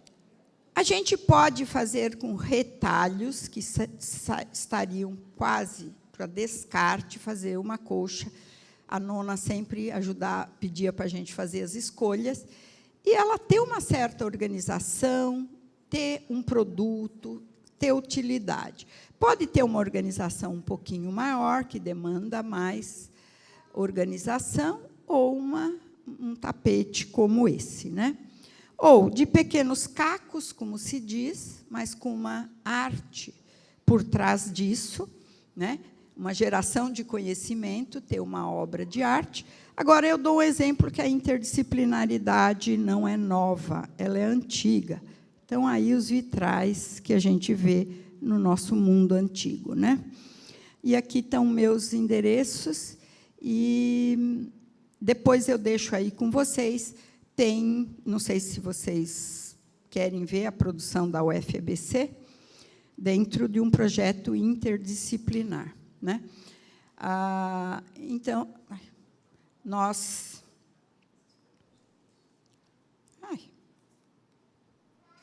a gente pode fazer com retalhos, que estariam quase para descarte, fazer uma colcha. A nona sempre pedia para a gente fazer as escolhas, e ela ter uma certa organização, ter um produto, ter utilidade. Pode ter uma organização um pouquinho maior, que demanda mais organização, ou um tapete como esse. Né? Ou de pequenos cacos, como se diz, mas com uma arte por trás disso, né? Uma geração de conhecimento, ter uma obra de arte. Agora, eu dou um exemplo que a interdisciplinaridade não é nova, ela é antiga. Então, aí os vitrais que a gente vê no nosso mundo antigo. Né? E aqui estão meus endereços, e depois eu deixo aí com vocês. Tem, não sei se vocês querem ver a produção da UFABC, dentro de um projeto interdisciplinar. Né? Então, nós...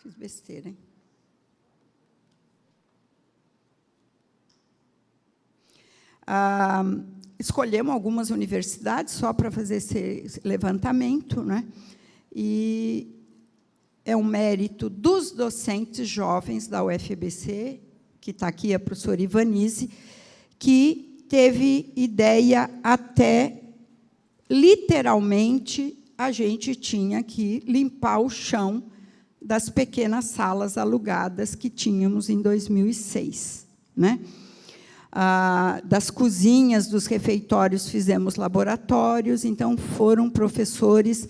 fiz besteira, hein? Escolhemos algumas universidades só para fazer esse levantamento, né? E é um mérito dos docentes jovens da UFABC, que está aqui a professora Ivanise, que teve ideia até, literalmente, a gente tinha que limpar o chão das pequenas salas alugadas que tínhamos em 2006. Né? Das cozinhas, dos refeitórios, fizemos laboratórios, então foram professores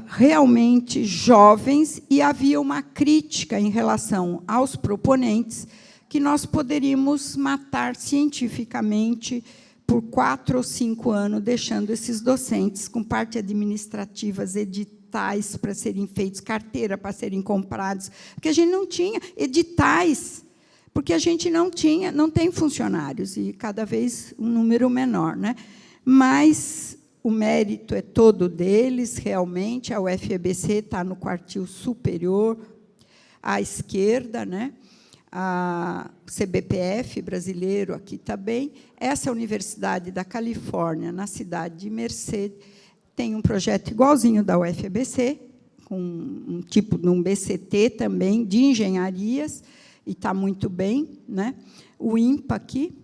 realmente jovens, e havia uma crítica em relação aos proponentes, que nós poderíamos matar cientificamente por 4 ou 5 anos, deixando esses docentes com parte administrativas, editais para serem feitos, carteira para serem comprados, porque a gente não tinha editais, porque a gente não tem funcionários, e cada vez um número menor. Né? Mas o mérito é todo deles, realmente. A UFABC está no quartil superior, à esquerda. Né? a CBPF brasileiro aqui também. Essa universidade da Califórnia, na cidade de Merced, tem um projeto igualzinho da UFABC, com um tipo de um BCT também, de engenharias, e está muito bem, né? O IMPA aqui,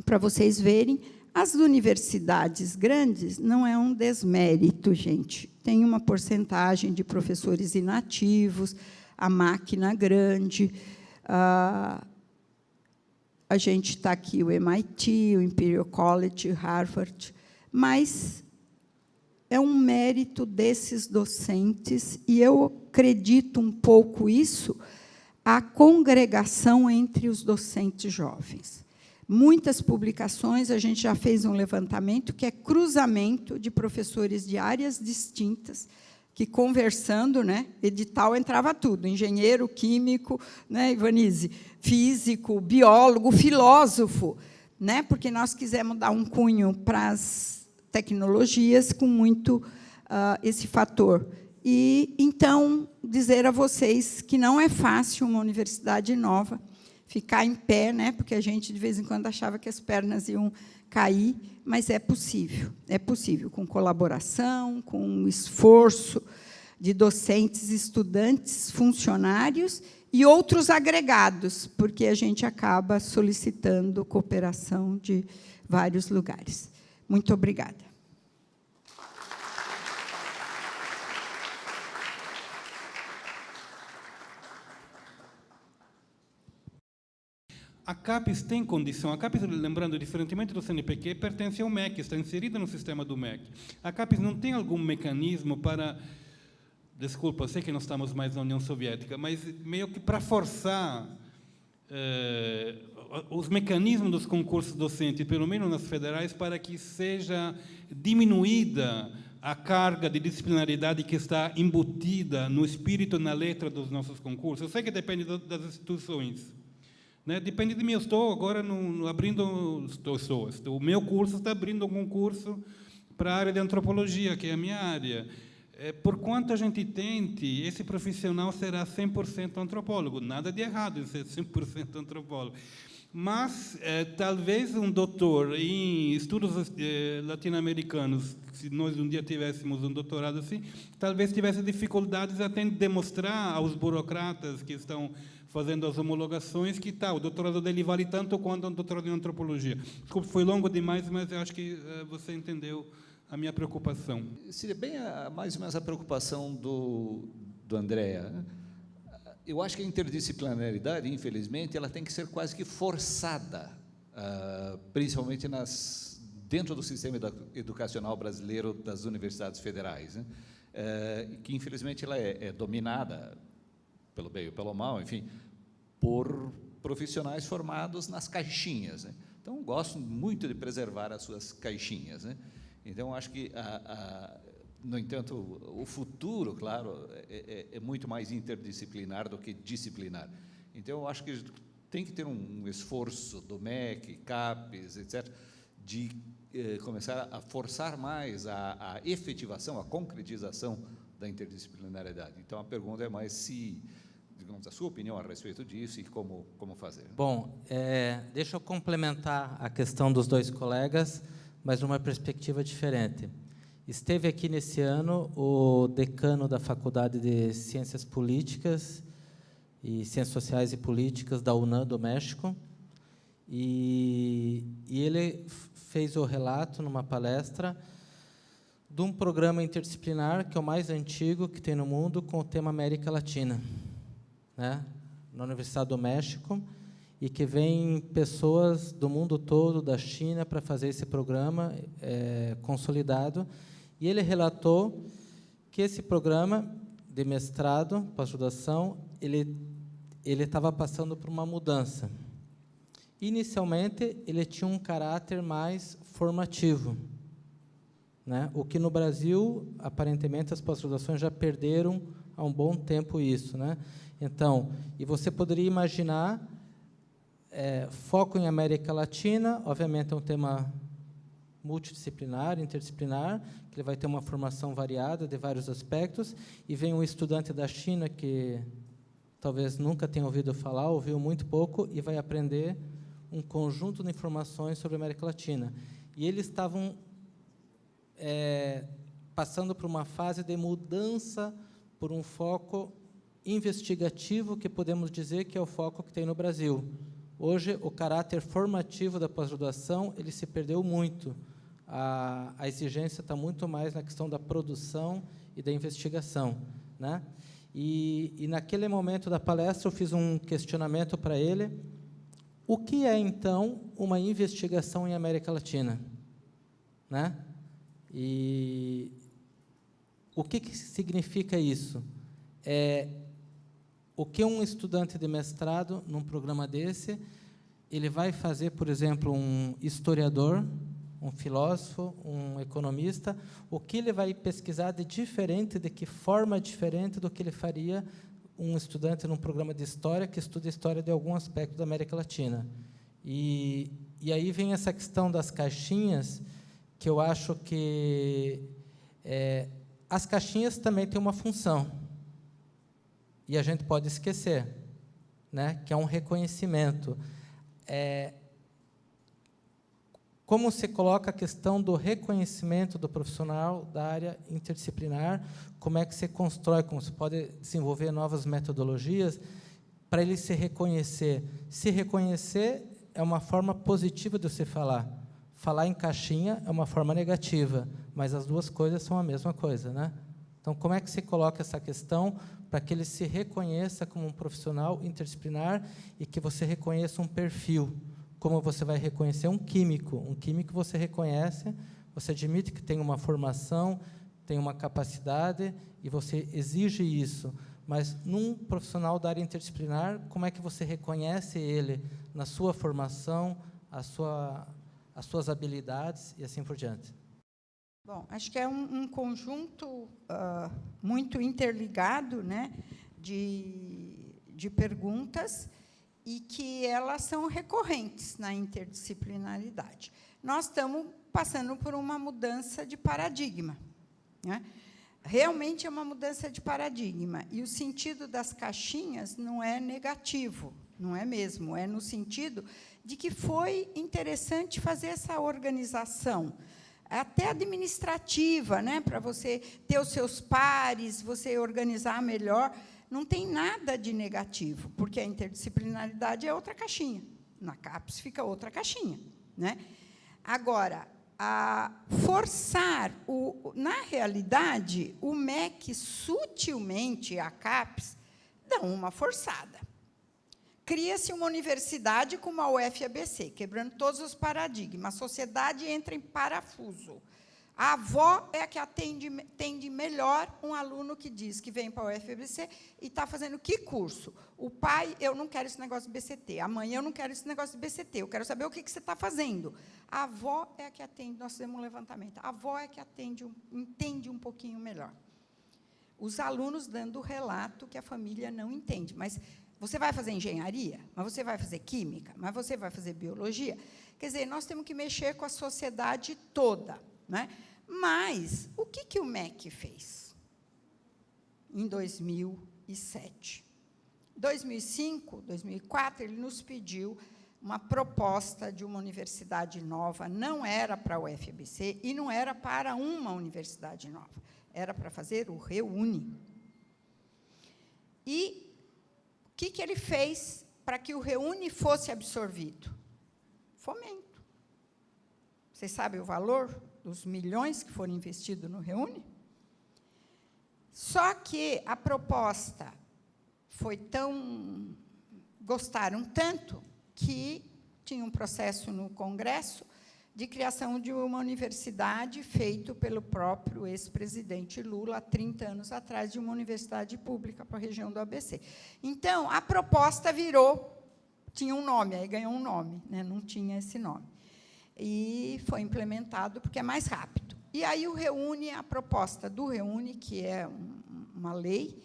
para vocês verem. As universidades grandes não é um desmérito, gente. Tem uma porcentagem de professores inativos, a máquina grande. A gente está aqui, o MIT, o Imperial College, Harvard, mas é um mérito desses docentes, e eu acredito um pouco isso, a congregação entre os docentes jovens. Muitas publicações, a gente já fez um levantamento, que é cruzamento de professores de áreas distintas, que, conversando, né, edital entrava tudo, engenheiro, químico, né, Ivanise, físico, biólogo, filósofo, né, porque nós quisemos dar um cunho para as tecnologias com muito esse fator. E, então, dizer a vocês que não é fácil uma universidade nova ficar em pé, né, porque a gente, de vez em quando, achava que as pernas iam cair, mas é possível, com colaboração, com esforço de docentes, estudantes, funcionários e outros agregados, porque a gente acaba solicitando cooperação de vários lugares. Muito obrigada. A CAPES tem condição. A CAPES, lembrando, diferentemente do CNPq, pertence ao MEC, está inserida no sistema do MEC. A CAPES não tem algum mecanismo para... Desculpa, eu sei que não estamos mais na União Soviética, mas meio que para forçar os mecanismos dos concursos docentes, pelo menos nas federais, para que seja diminuída a carga de disciplinaridade que está embutida no espírito e na letra dos nossos concursos. Eu sei que depende das instituições. Né? Depende de mim. Eu estou agora abrindo... o meu curso está abrindo um concurso para a área de antropologia, que é a minha área. Por quanto a gente tente, esse profissional será 100% antropólogo. Nada de errado em ser 100% antropólogo. Mas, talvez um doutor em estudos latino-americanos, se nós um dia tivéssemos um doutorado assim, talvez tivesse dificuldades até em demonstrar aos burocratas que estão fazendo as homologações que o doutorado dele vale tanto quanto um doutorado em antropologia. Desculpe, foi longo demais, mas eu acho que você entendeu a minha preocupação. Seria bem mais ou menos a preocupação do Andréa. Eu acho que a interdisciplinaridade, infelizmente, ela tem que ser quase que forçada, principalmente dentro do sistema educacional brasileiro das universidades federais, né? Que, infelizmente, ela é dominada, pelo bem ou pelo mal, enfim, por profissionais formados nas caixinhas, né? Então, gosto muito de preservar as suas caixinhas, né? Então, acho que, no entanto, o futuro, claro, é muito mais interdisciplinar do que disciplinar. Então, eu acho que tem que ter um esforço do MEC, CAPES, etc., de começar a forçar mais a efetivação, a concretização da interdisciplinaridade. Então, a pergunta é mais se, digamos, a sua opinião a respeito disso e como fazer. Bom, deixa eu complementar a questão dos dois colegas, mas numa perspectiva diferente. Esteve aqui nesse ano o decano da Faculdade de Ciências Políticas e Ciências Sociais e Políticas da UNAM do México, e ele fez o relato numa palestra de um programa interdisciplinar que é o mais antigo que tem no mundo com o tema América Latina, né? Na Universidade do México, e que vem pessoas do mundo todo, da China, para fazer esse programa consolidado. E ele relatou que esse programa de mestrado, pós-graduação, ele estava passando por uma mudança. Inicialmente, ele tinha um caráter mais formativo, né? O que no Brasil, aparentemente, as pós-graduações já perderam há um bom tempo isso, né? Então, e você poderia imaginar foco em América Latina, obviamente é um tema multidisciplinar, interdisciplinar, que ele vai ter uma formação variada de vários aspectos, e vem um estudante da China que talvez nunca tenha ouvido falar, ouviu muito pouco, e vai aprender um conjunto de informações sobre a América Latina. E eles estavam passando por uma fase de mudança por um foco investigativo, que podemos dizer que é o foco que tem no Brasil. Hoje, o caráter formativo da pós-graduação ele se perdeu muito. A exigência está muito mais na questão da produção e da investigação, né? E naquele momento da palestra, eu fiz um questionamento para ele. O que é, então, uma investigação em América Latina? Né? E o que significa isso? O que um estudante de mestrado, num programa desse, ele vai fazer, por exemplo, um historiador, um filósofo, um economista, o que ele vai pesquisar de diferente, de que forma diferente do que ele faria um estudante num programa de história que estuda história de algum aspecto da América Latina. E aí vem essa questão das caixinhas, que eu acho que as caixinhas também têm uma função, e a gente pode esquecer, né, que é um reconhecimento. Como se coloca a questão do reconhecimento do profissional da área interdisciplinar, como é que se constrói, como se pode desenvolver novas metodologias para ele se reconhecer. Se reconhecer é uma forma positiva de você falar. Falar em caixinha é uma forma negativa, mas as duas coisas são a mesma coisa, né? Então, como é que se coloca essa questão para que ele se reconheça como um profissional interdisciplinar e que você reconheça um perfil? Como você vai reconhecer um químico? Um químico você reconhece, você admite que tem uma formação, tem uma capacidade, e você exige isso. Mas, num profissional da área interdisciplinar, como é que você reconhece ele na sua formação, as suas habilidades e assim por diante? Bom, acho que é um conjunto muito interligado, né, de perguntas, e que elas são recorrentes na interdisciplinaridade. Nós estamos passando por uma mudança de paradigma, né? Realmente é uma mudança de paradigma, e o sentido das caixinhas não é negativo, não é mesmo, é no sentido de que foi interessante fazer essa organização, até administrativa, né, para você ter os seus pares, você organizar melhor. Não tem nada de negativo, porque a interdisciplinaridade é outra caixinha. Na CAPES fica outra caixinha, né? Agora, forçar, na realidade, o MEC, sutilmente, a CAPES, dá uma forçada. Cria-se uma universidade como a UFABC, quebrando todos os paradigmas. A sociedade entra em parafuso. A avó é a que atende melhor um aluno que diz que vem para a UFABC e está fazendo que curso. O pai, eu não quero esse negócio de BCT. A mãe, eu não quero esse negócio de BCT. Eu quero saber o que você está fazendo. A avó é a que atende, nós fizemos um levantamento. A avó é a que entende um pouquinho melhor. Os alunos dando o relato que a família não entende. Mas você vai fazer engenharia? Mas você vai fazer química? Mas você vai fazer biologia? Quer dizer, nós temos que mexer com a sociedade toda, né? Mas o que o MEC fez em 2007? 2005, 2004, ele nos pediu uma proposta de uma universidade nova. Não era para a UFABC e não era para uma universidade nova. Era para fazer o REUNI. E o que ele fez para que o REUNI fosse absorvido? Fomento. Vocês sabem o valor dos milhões que foram investidos no REUNI? Só que a proposta foi tão... gostaram tanto que tinha um processo no Congresso de criação de uma universidade feito pelo próprio ex-presidente Lula, há 30 anos atrás, de uma universidade pública para a região do ABC. Então, a proposta virou... tinha um nome, aí ganhou um nome, né? Não tinha esse nome. E foi implementado porque é mais rápido. E aí o REUNI, a proposta do REUNI, que é uma lei,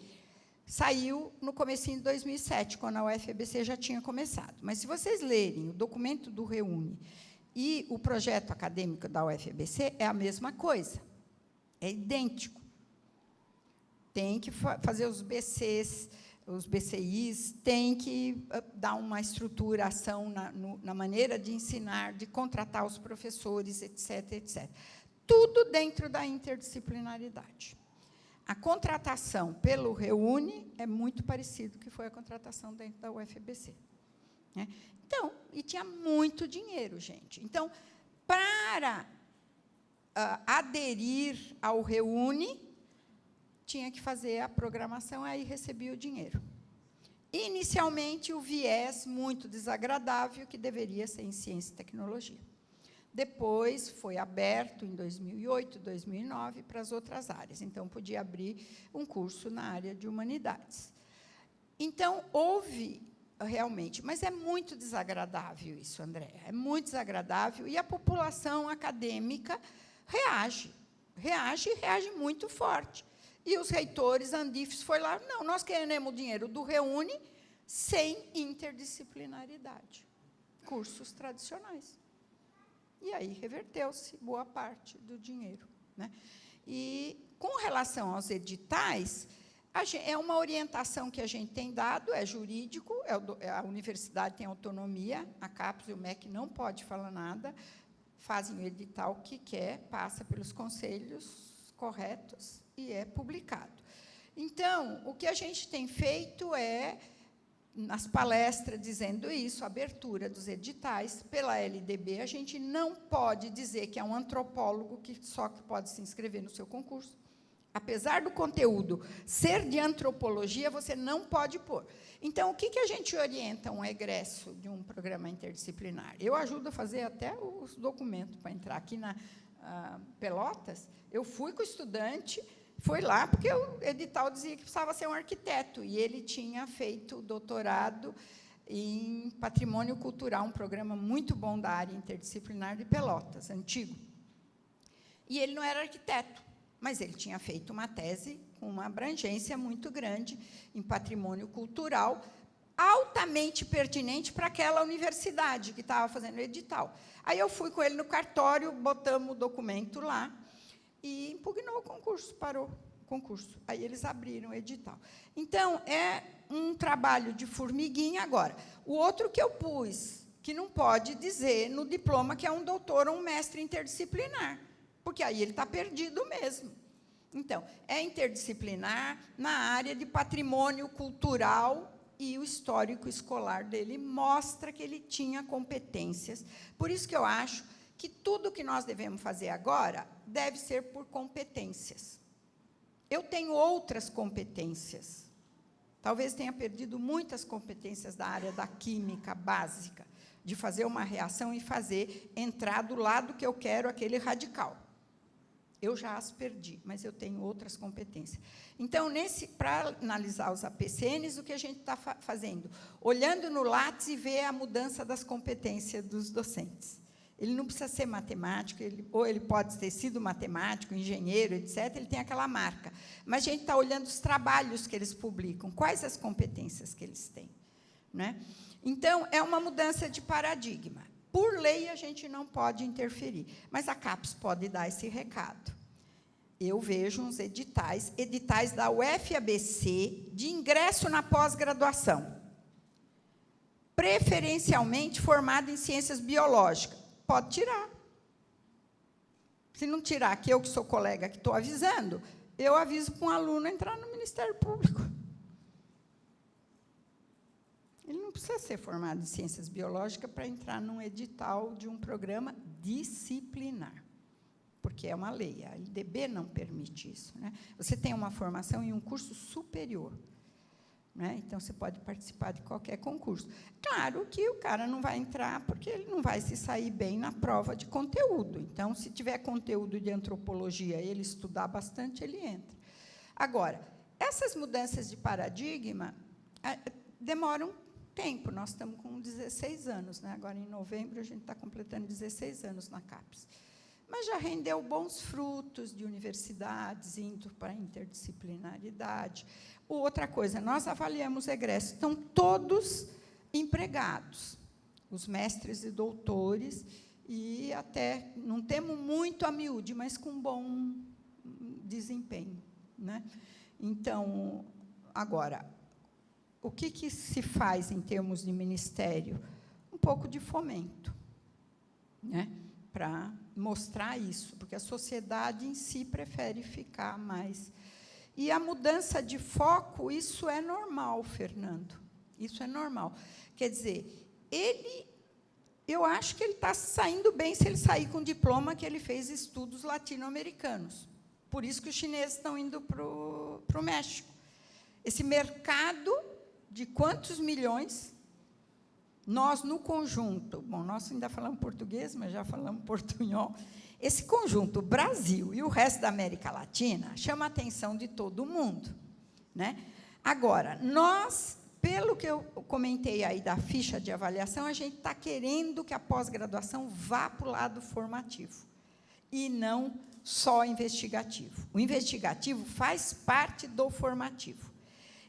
saiu no comecinho de 2007, quando a UFABC já tinha começado. Mas, se vocês lerem o documento do REUNI e o projeto acadêmico da UFABC, é a mesma coisa. É idêntico. Tem que fazer os BCs, os BCIs têm que dar uma estruturação na maneira de ensinar, de contratar os professores, etc., etc. Tudo dentro da interdisciplinaridade. A contratação pelo Reúne é muito parecido com o que foi a contratação dentro da UFBC. Né? Então, e tinha muito dinheiro, gente. Então, para aderir ao Reúne, tinha que fazer a programação, aí recebia o dinheiro. Inicialmente, o viés muito desagradável, que deveria ser em ciência e tecnologia. Depois, foi aberto, em 2008, 2009, para as outras áreas. Então, podia abrir um curso na área de humanidades. Então, houve realmente, mas é muito desagradável isso, André, é muito desagradável, e a população acadêmica reage muito forte. E os reitores, Andifes, foi lá, não, nós queremos o dinheiro do Reúne sem interdisciplinaridade, cursos tradicionais. E aí reverteu-se boa parte do dinheiro. Né? E, com relação aos editais, é uma orientação que a gente tem dado, é jurídico, a universidade tem autonomia, a CAPES e o MEC não pode falar nada, fazem o edital que quer, passa pelos conselhos corretos e é publicado. Então, o que a gente tem feito é, nas palestras, dizendo isso, a abertura dos editais pela LDB, a gente não pode dizer que é um antropólogo que só que pode se inscrever no seu concurso. Apesar do conteúdo ser de antropologia, você não pode pôr. Então, o que a gente orienta um egresso de um programa interdisciplinar? Eu ajudo a fazer até os documentos para entrar aqui na Pelotas. Eu fui com o estudante, foi lá, porque o edital dizia que precisava ser um arquiteto, e ele tinha feito doutorado em patrimônio cultural, um programa muito bom da área interdisciplinar de Pelotas, antigo. E ele não era arquiteto, mas ele tinha feito uma tese com uma abrangência muito grande em patrimônio cultural, altamente pertinente para aquela universidade que estava fazendo o edital. Aí eu fui com ele no cartório, botamos o documento lá, e impugnou o concurso, parou o concurso. Aí eles abriram o edital. Então, é um trabalho de formiguinha. Agora, o outro que eu pus, que não pode dizer no diploma que é um doutor ou um mestre interdisciplinar, porque aí ele está perdido mesmo. Então, é interdisciplinar na área de patrimônio cultural, e o histórico escolar dele mostra que ele tinha competências. Por isso que eu acho que tudo que nós devemos fazer agora deve ser por competências. Eu tenho outras competências. Talvez tenha perdido muitas competências da área da química básica, de fazer uma reação e fazer entrar do lado que eu quero aquele radical. Eu já as perdi, mas eu tenho outras competências. Então, para analisar os APCNs, o que a gente está fazendo? Olhando no Lattes e ver a mudança das competências dos docentes. Ele não precisa ser matemático, ou ele pode ter sido matemático, engenheiro, etc., ele tem aquela marca. Mas a gente está olhando os trabalhos que eles publicam, quais as competências que eles têm. Né? Então, é uma mudança de paradigma. Por lei, a gente não pode interferir, mas a CAPES pode dar esse recado. Eu vejo uns editais da UFABC, de ingresso na pós-graduação, preferencialmente formado em ciências biológicas. Pode tirar. Se não tirar, que eu que sou colega que estou avisando, eu aviso para um aluno entrar no Ministério Público. Ele não precisa ser formado em ciências biológicas para entrar num edital de um programa disciplinar, porque é uma lei, a LDB não permite isso. Né? Você tem uma formação em um curso superior, né? Então, você pode participar de qualquer concurso. Claro que o cara não vai entrar, porque ele não vai se sair bem na prova de conteúdo. Então, se tiver conteúdo de antropologia, ele estudar bastante, ele entra. Agora, essas mudanças de paradigma demoram tempo. Nós estamos com 16 anos, né? Agora, em novembro, a gente está completando 16 anos na CAPES. Mas já rendeu bons frutos de universidades, indo para a interdisciplinaridade. Outra coisa, nós avaliamos egressos, estão todos empregados, os mestres e doutores, e até, não temos muito a miúde, mas com bom desempenho. Né? Então, agora, o que se faz em termos de ministério? Um pouco de fomento, né? Para mostrar isso, porque a sociedade em si prefere ficar mais. E a mudança de foco, isso é normal, Fernando. Isso é normal. Quer dizer, eu acho que ele está saindo bem se ele sair com o diploma que ele fez estudos latino-americanos. Por isso que os chineses estão indo para o México. Esse mercado de quantos milhões, nós, no conjunto, bom, nós ainda falamos português, mas já falamos portunhol, esse conjunto, o Brasil e o resto da América Latina, chama a atenção de todo mundo, né? Agora, nós, pelo que eu comentei aí da ficha de avaliação, a gente está querendo que a pós-graduação vá para o lado formativo, e não só investigativo. O investigativo faz parte do formativo.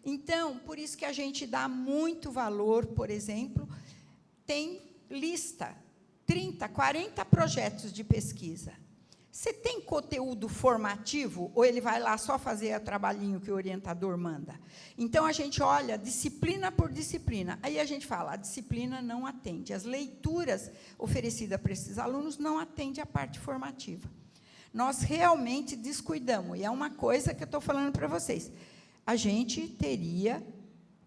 Então, por isso que a gente dá muito valor, por exemplo, tem lista, 30, 40 projetos de pesquisa. Você tem conteúdo formativo, ou ele vai lá só fazer o trabalhinho que o orientador manda? Então, a gente olha disciplina por disciplina. Aí a gente fala, a disciplina não atende. As leituras oferecidas para esses alunos não atendem a parte formativa. Nós realmente descuidamos, e é uma coisa que eu estou falando para vocês. A gente teria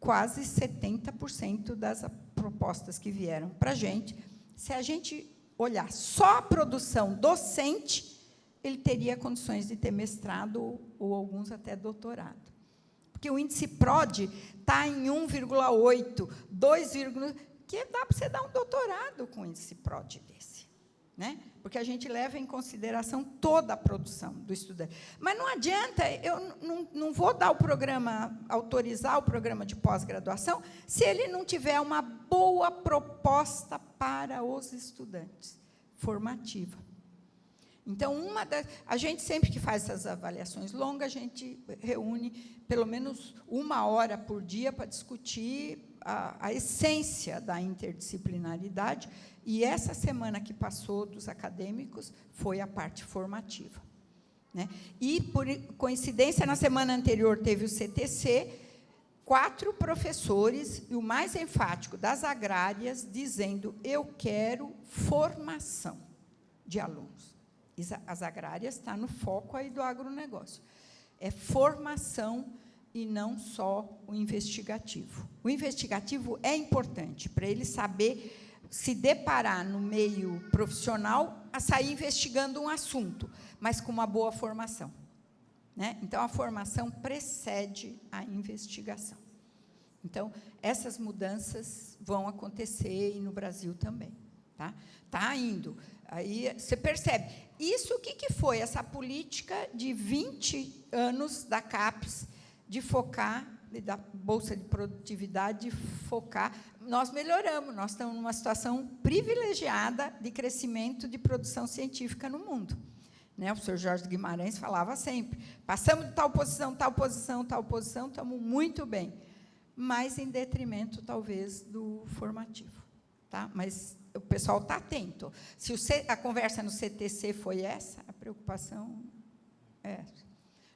quase 70% das propostas que vieram para a gente. Se a gente olhar só a produção docente, ele teria condições de ter mestrado ou alguns até doutorado. Porque o índice PROD está em 1,8, 2, que dá para você dar um doutorado com o índice PROD desse, né? Porque a gente leva em consideração toda a produção do estudante. Mas não adianta, eu não vou dar o programa, autorizar o programa de pós-graduação, se ele não tiver uma boa proposta para os estudantes, formativa. Então, a gente, sempre que faz essas avaliações longas, a gente reúne pelo menos 1 hora por dia para discutir a essência da interdisciplinaridade, e essa semana que passou dos acadêmicos foi a parte formativa, né? E, por coincidência, na semana anterior teve o CTC, 4 professores, e o mais enfático, das agrárias, dizendo, eu quero formação de alunos. As agrárias estão no foco aí do agronegócio. É formação e não só o investigativo. O investigativo é importante para ele saber se deparar no meio profissional a sair investigando um assunto, mas com uma boa formação, né? Então, a formação precede a investigação. Então, essas mudanças vão acontecer, e no Brasil também. Tá indo. Aí você percebe. Isso, o que foi? Essa política de 20 anos da CAPES, de focar, da Bolsa de Produtividade, de focar. Nós melhoramos, nós estamos numa situação privilegiada de crescimento de produção científica no mundo, né? O professor Jorge Guimarães falava sempre, passamos de tal posição, tal posição, tal posição, estamos muito bem, mas em detrimento, talvez, do formativo. Tá? Mas o pessoal está atento. Se a conversa no CTC foi essa, a preocupação é essa.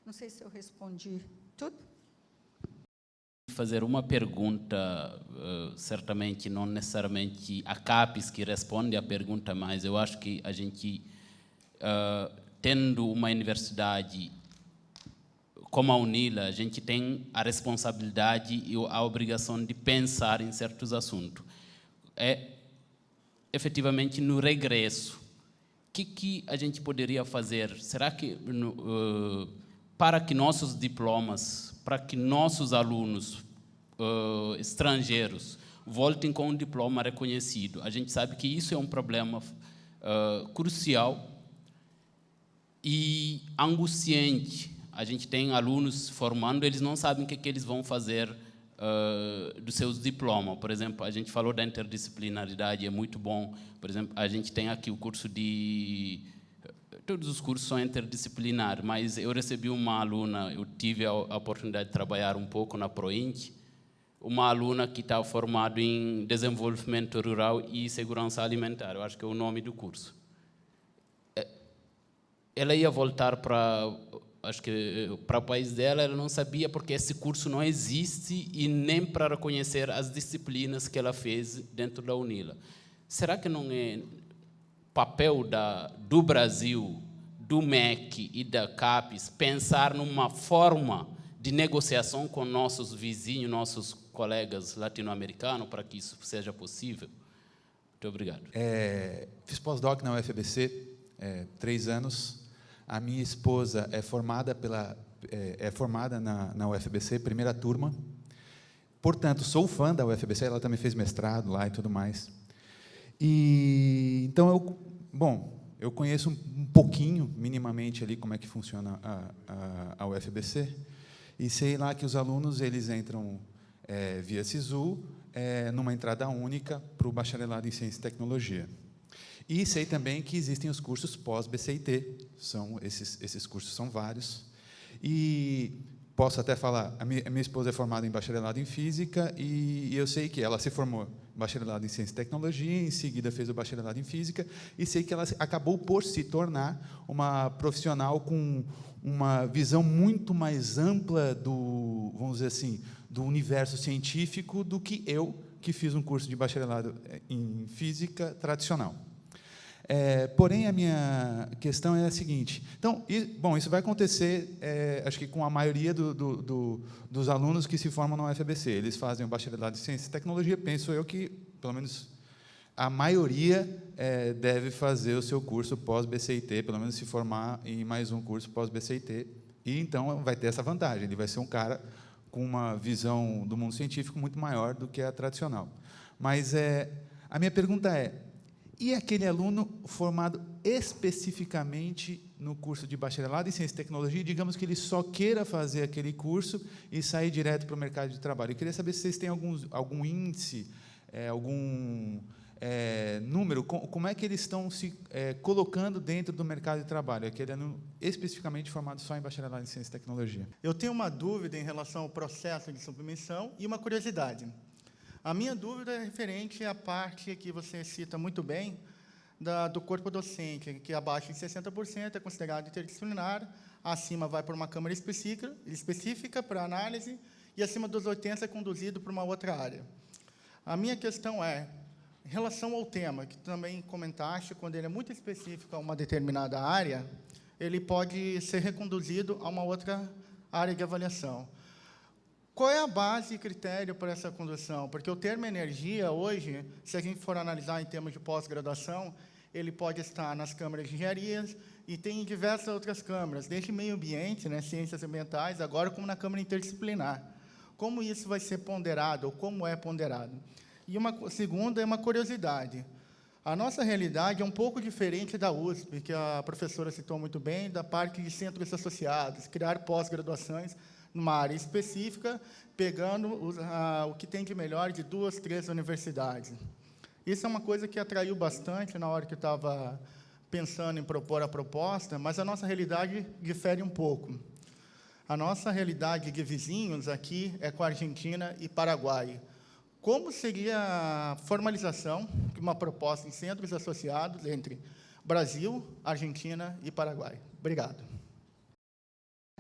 Não sei se eu respondi tudo. Fazer uma pergunta, certamente não necessariamente a CAPES que responde a pergunta, mas eu acho que a gente, tendo uma universidade como a UNILA, a gente tem a responsabilidade e a obrigação de pensar em certos assuntos. Efetivamente, no regresso, o que a gente poderia fazer? Será que, para que nossos diplomas, para que nossos alunos estrangeiros voltem com um diploma reconhecido? A gente sabe que isso é um problema crucial e angustiante. A gente tem alunos formando, eles não sabem o que eles vão fazer dos seus diplomas. Por exemplo, a gente falou da interdisciplinaridade, é muito bom. Por exemplo, a gente tem aqui o curso de... Todos os cursos são interdisciplinares, mas eu recebi uma aluna, eu tive a oportunidade de trabalhar um pouco na ProInt, uma aluna que está formada em desenvolvimento rural e segurança alimentar, eu acho que é o nome do curso. Ela ia voltar para acho que para o país dela, ela não sabia porque esse curso não existe e nem para reconhecer as disciplinas que ela fez dentro da UNILA. Será que não é papel do Brasil, do MEC e da CAPES pensar numa forma de negociação com nossos vizinhos, nossos colegas latino-americanos, para que isso seja possível? Muito obrigado. Fiz pós-doc na UFBC, 3 anos. A minha esposa é formada na UFBC, primeira turma. Portanto, sou fã da UFBC, ela também fez mestrado lá e tudo mais. E então eu conheço um pouquinho, minimamente ali como é que funciona a UFBC, e sei lá que os alunos eles entram via SISU, numa entrada única para o bacharelado em Ciência e Tecnologia. E sei também que existem os cursos pós-BCIT, esses cursos são vários. E posso até falar, a minha esposa é formada em bacharelado em Física, e eu sei que ela se formou em bacharelado em Ciência e Tecnologia, em seguida fez o bacharelado em Física, e sei que ela acabou por se tornar uma profissional com uma visão muito mais ampla do, vamos dizer assim, do universo científico do que eu, que fiz um curso de bacharelado em Física tradicional. Porém, a minha questão é a seguinte. Então, isso vai acontecer, acho que com a maioria dos alunos que se formam na UFBC. Eles fazem o bacharelado em Ciência e Tecnologia, penso eu que, pelo menos, a maioria deve fazer o seu curso pós-BCIT, pelo menos se formar em mais um curso pós-BCIT, e então vai ter essa vantagem, ele vai ser um cara com uma visão do mundo científico muito maior do que a tradicional. Mas a minha pergunta e aquele aluno formado especificamente no curso de bacharelado em Ciência e Tecnologia, digamos que ele só queira fazer aquele curso e sair direto para o mercado de trabalho? Eu queria saber se vocês têm algum índice, algum número, como é que eles estão se colocando dentro do mercado de trabalho, aquele aluno especificamente formado só em bacharelado em Ciência e Tecnologia. Eu tenho uma dúvida em relação ao processo de submissão e uma curiosidade. A minha dúvida é referente à parte que você cita muito bem do corpo docente, que abaixo de 60% é considerado interdisciplinar, acima vai para uma câmara específica para análise e acima dos 80% é conduzido para uma outra área. A minha questão em relação ao tema, que também comentaste, quando ele é muito específico a uma determinada área, ele pode ser reconduzido a uma outra área de avaliação. Qual é a base e critério para essa condução? Porque o termo energia, hoje, se a gente for analisar em termos de pós-graduação, ele pode estar nas câmaras de engenharias e tem em diversas outras câmaras, desde meio ambiente, ciências ambientais, agora como na câmara interdisciplinar. Como isso vai ser ponderado, ou como é ponderado? E uma segunda é uma curiosidade. A nossa realidade é um pouco diferente da USP, que a professora citou muito bem, da parte de centros associados, criar pós-graduações numa área específica, pegando o que tem de melhor de 2, 3 universidades. Isso é uma coisa que atraiu bastante na hora que eu estava pensando em propor a proposta, mas a nossa realidade difere um pouco. A nossa realidade de vizinhos aqui é com a Argentina e Paraguai. Como seria a formalização de uma proposta em centros associados entre Brasil, Argentina e Paraguai? Obrigado.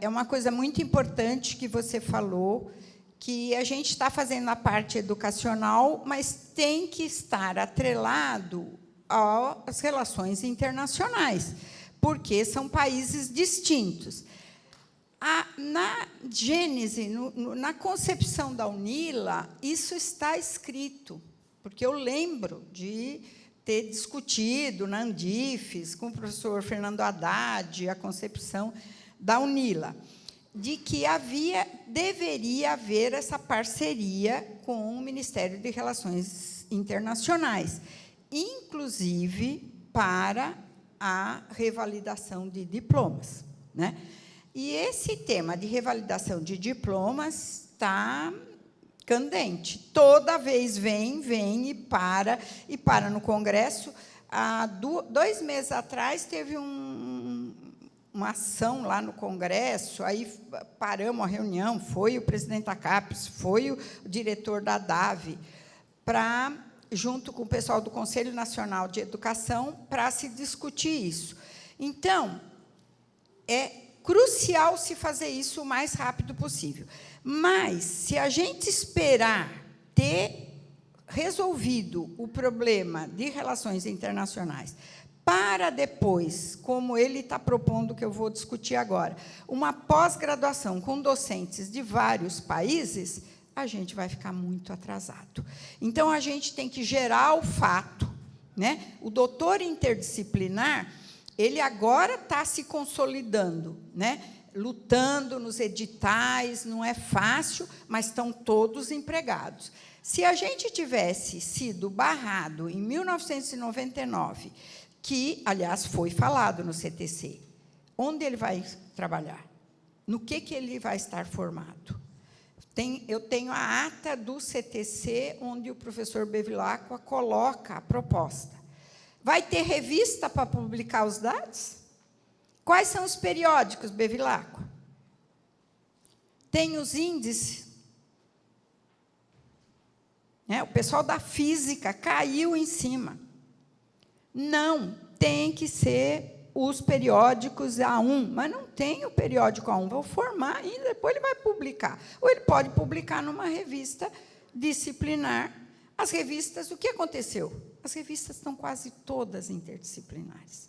É uma coisa muito importante que você falou, que a gente está fazendo a parte educacional, mas tem que estar atrelado às relações internacionais, porque são países distintos. Na gênese, na concepção da UNILA, isso está escrito, porque eu lembro de ter discutido na Andifes, com o professor Fernando Haddad, a concepção da UNILA, de que deveria haver essa parceria com o Ministério de Relações Internacionais, inclusive para a revalidação de diplomas, E esse tema de revalidação de diplomas está candente. Toda vez vem e para no Congresso. Há 2 meses atrás, teve uma ação lá no Congresso, aí paramos a reunião, foi o presidente da CAPES, foi o diretor da DAVE, junto com o pessoal do Conselho Nacional de Educação, para se discutir isso. Então, crucial se fazer isso o mais rápido possível. Mas, se a gente esperar ter resolvido o problema de relações internacionais para depois, como ele está propondo, que eu vou discutir agora, uma pós-graduação com docentes de vários países, a gente vai ficar muito atrasado. Então, a gente tem que gerar o fato, né? O doutor interdisciplinar, ele agora está se consolidando, né? Lutando nos editais, não é fácil, mas estão todos empregados. Se a gente tivesse sido barrado em 1999, que, aliás, foi falado no CTC, onde ele vai trabalhar? No que ele vai estar formado? Eu tenho a ata do CTC, onde o professor Bevilacqua coloca a proposta. Vai ter revista para publicar os dados? Quais são os periódicos, Bevilacqua? Tem os índices. O pessoal da física caiu em cima. Não, tem que ser os periódicos A1, mas não tem o periódico A1, vou formar ainda, depois ele vai publicar. Ou ele pode publicar numa revista disciplinar. As revistas, o que aconteceu? As revistas estão quase todas interdisciplinares.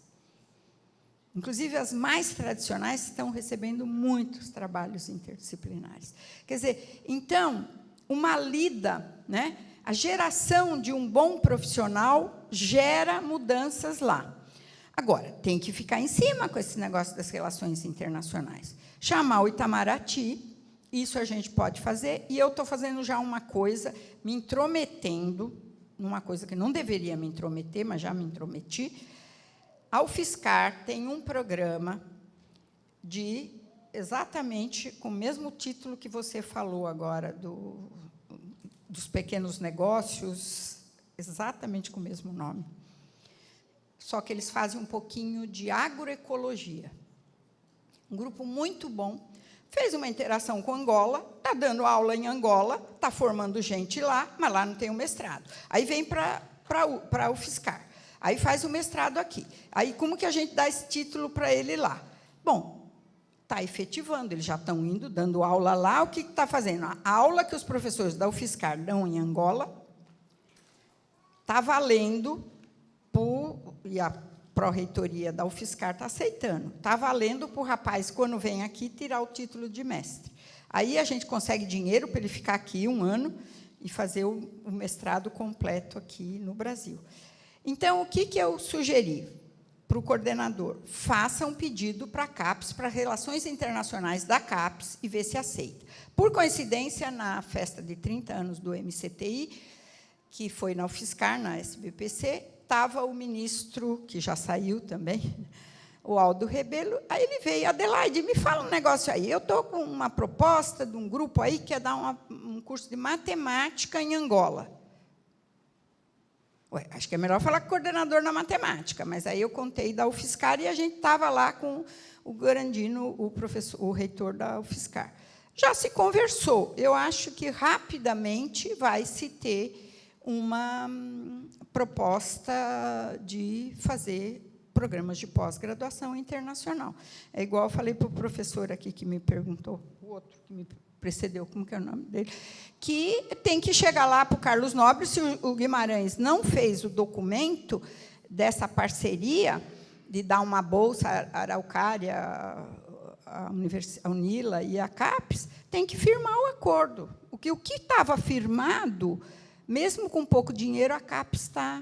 Inclusive, as mais tradicionais estão recebendo muitos trabalhos interdisciplinares. Quer dizer, então, uma lida, né? A geração de um bom profissional gera mudanças lá. Agora, tem que ficar em cima com esse negócio das relações internacionais. Chamar o Itamaraty, isso a gente pode fazer, e eu estou fazendo já uma coisa, me intrometendo, numa coisa que não deveria me intrometer, mas já me intrometi. A UFSCar tem um programa de, exatamente com o mesmo título que você falou agora, dos pequenos negócios, exatamente com o mesmo nome. Só que eles fazem um pouquinho de agroecologia. Um grupo muito bom, fez uma interação com Angola, está dando aula em Angola, está formando gente lá, mas lá não tem o mestrado. Aí vem para a UFSCar. Aí faz o mestrado aqui. Aí, como que a gente dá esse título para ele lá? Bom, está efetivando, eles já estão indo, dando aula lá. O que está fazendo? A aula que os professores da UFSCar dão em Angola está valendo, e a pró-reitoria da UFSCar está aceitando, está valendo para o rapaz, quando vem aqui, tirar o título de mestre. Aí a gente consegue dinheiro para ele ficar aqui 1 ano e fazer o mestrado completo aqui no Brasil. Então, o que eu sugeri para o coordenador? Faça um pedido para a CAPES, para Relações Internacionais da CAPES, e ver se aceita. Por coincidência, na festa de 30 anos do MCTI, que foi na UFSCar, na SBPC, estava o ministro, que já saiu também, o Aldo Rebelo. Aí ele veio: Adelaide, me fala um negócio aí. Eu estou com uma proposta de um grupo aí que quer dar um curso de matemática em Angola. Ué, acho que é melhor falar com o coordenador na matemática, mas aí eu contei da UFSCar e a gente estava lá com o Garandino, o reitor da UFSCar. Já se conversou. Eu acho que rapidamente vai se ter uma proposta de fazer programas de pós-graduação internacional. É igual eu falei para o professor aqui que me perguntou, o outro que me precedeu, como que é o nome dele, que tem que chegar lá para o Carlos Nobre, se o Guimarães não fez o documento dessa parceria, de dar uma bolsa à Araucária, à Unila e à CAPES, tem que firmar o acordo. O que estava firmado, mesmo com pouco dinheiro, a CAPES está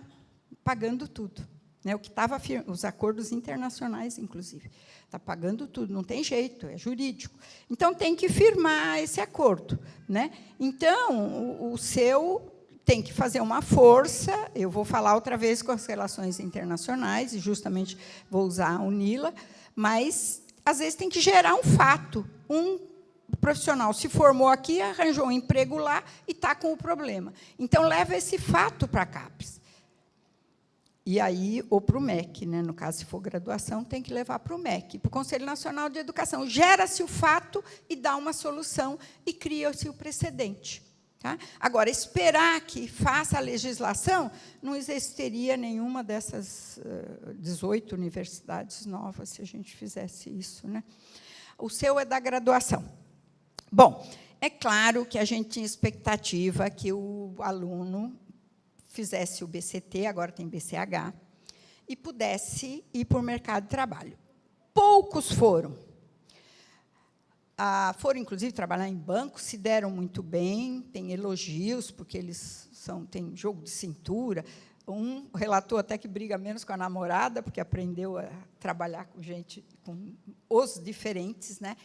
pagando tudo. Né? O que estava os acordos internacionais, inclusive. Está pagando tudo, não tem jeito, é jurídico. Então, tem que firmar esse acordo. Né? Então, o seu tem que fazer uma força. Eu vou falar outra vez com as relações internacionais, e justamente vou usar a UNILA, mas, às vezes, tem que gerar um fato. Um profissional se formou aqui, arranjou um emprego lá e está com o problema. Então, leva esse fato para a CAPES. E aí, ou para o MEC, né? No caso, se for graduação, tem que levar para o MEC, para o Conselho Nacional de Educação. Gera-se o fato e dá uma solução e cria-se o precedente. Tá? Agora, esperar que faça a legislação, não existiria nenhuma dessas 18 universidades novas se a gente fizesse isso. Né? o seu é da graduação. Bom, é claro que a gente tinha expectativa que o aluno fizesse o BCT, agora tem BCH, e pudesse ir para o mercado de trabalho. Poucos foram. Foram, inclusive, trabalhar em banco, se deram muito bem, tem elogios, porque eles têm jogo de cintura. Um relatou até que briga menos com a namorada, porque aprendeu a trabalhar com gente, com os diferentes, né?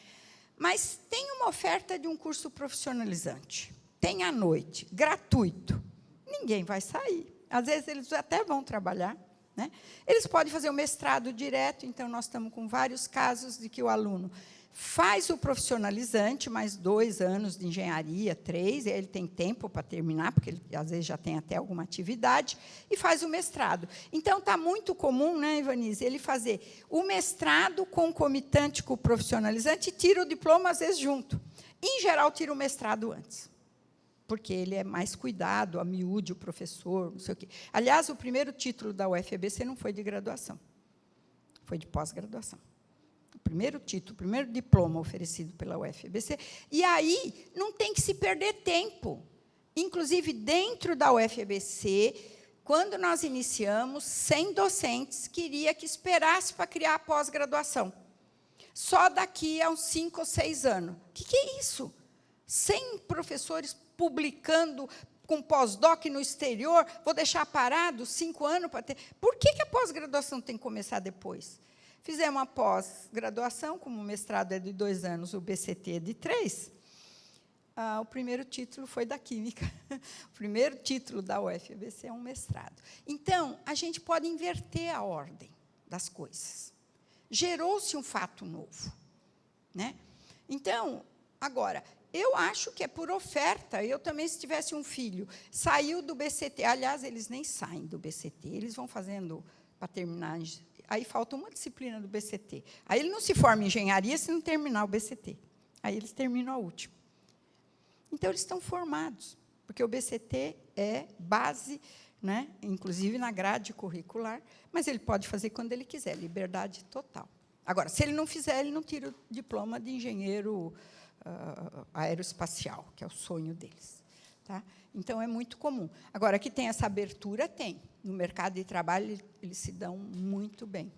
Mas tem uma oferta de um curso profissionalizante. Tem à noite, gratuito. Ninguém vai sair. Às vezes, eles até vão trabalhar, né? Eles podem fazer o mestrado direto, então, nós estamos com vários casos de que o aluno faz o profissionalizante, mais 2 anos de engenharia, 3, ele tem tempo para terminar, porque ele, às vezes, já tem até alguma atividade, e faz o mestrado. Então, está muito comum, né, Ivanise, ele fazer o mestrado concomitante com o profissionalizante e tira o diploma, às vezes, junto. Em geral, tira o mestrado antes, porque ele é mais cuidado, a miúde, o professor, não sei o quê. Aliás, o primeiro título da UFABC não foi de graduação, foi de pós-graduação. O primeiro título, o primeiro diploma oferecido pela UFABC. E aí não tem que se perder tempo. Inclusive, dentro da UFABC, quando nós iniciamos, 100 docentes queria que esperasse para criar a pós-graduação. Só daqui a uns 5 ou 6 anos. O que é isso? 100 professores publicando com pós-doc no exterior, vou deixar parado 5 anos para ter... Por que a pós-graduação tem que começar depois? Fizemos uma pós-graduação, como o mestrado é de 2 anos, o BCT é de 3. O primeiro título foi da Química. O primeiro título da UFABC é um mestrado. Então, a gente pode inverter a ordem das coisas. Gerou-se um fato novo, né? Então, agora, eu acho que é por oferta. Eu também, se tivesse um filho, saiu do BCT. Aliás, eles nem saem do BCT, eles vão fazendo para terminar. Aí falta uma disciplina do BCT. Aí ele não se forma em engenharia se não terminar o BCT. Aí eles terminam a última. Então, eles estão formados, porque o BCT é base, né, inclusive na grade curricular, mas ele pode fazer quando ele quiser, liberdade total. Agora, se ele não fizer, ele não tira o diploma de engenheiro aeroespacial, que é o sonho deles. Tá? Então, é muito comum. Agora, que tem essa abertura, tem. No mercado de trabalho, eles se dão muito bem.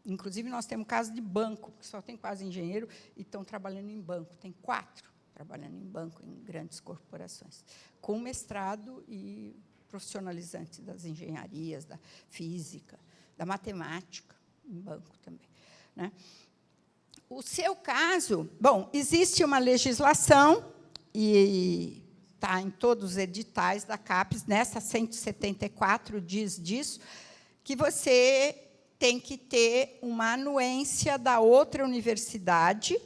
Inclusive, nós temos casos de banco, que só tem quase engenheiro e estão trabalhando em banco. Tem 4 trabalhando em banco, em grandes corporações, com mestrado e profissionalizante das engenharias, da física, da matemática, em banco também, né? O seu caso, bom, existe uma legislação, e está em todos os editais da CAPES, nessa 174 diz disso, que você tem que ter uma anuência da outra universidade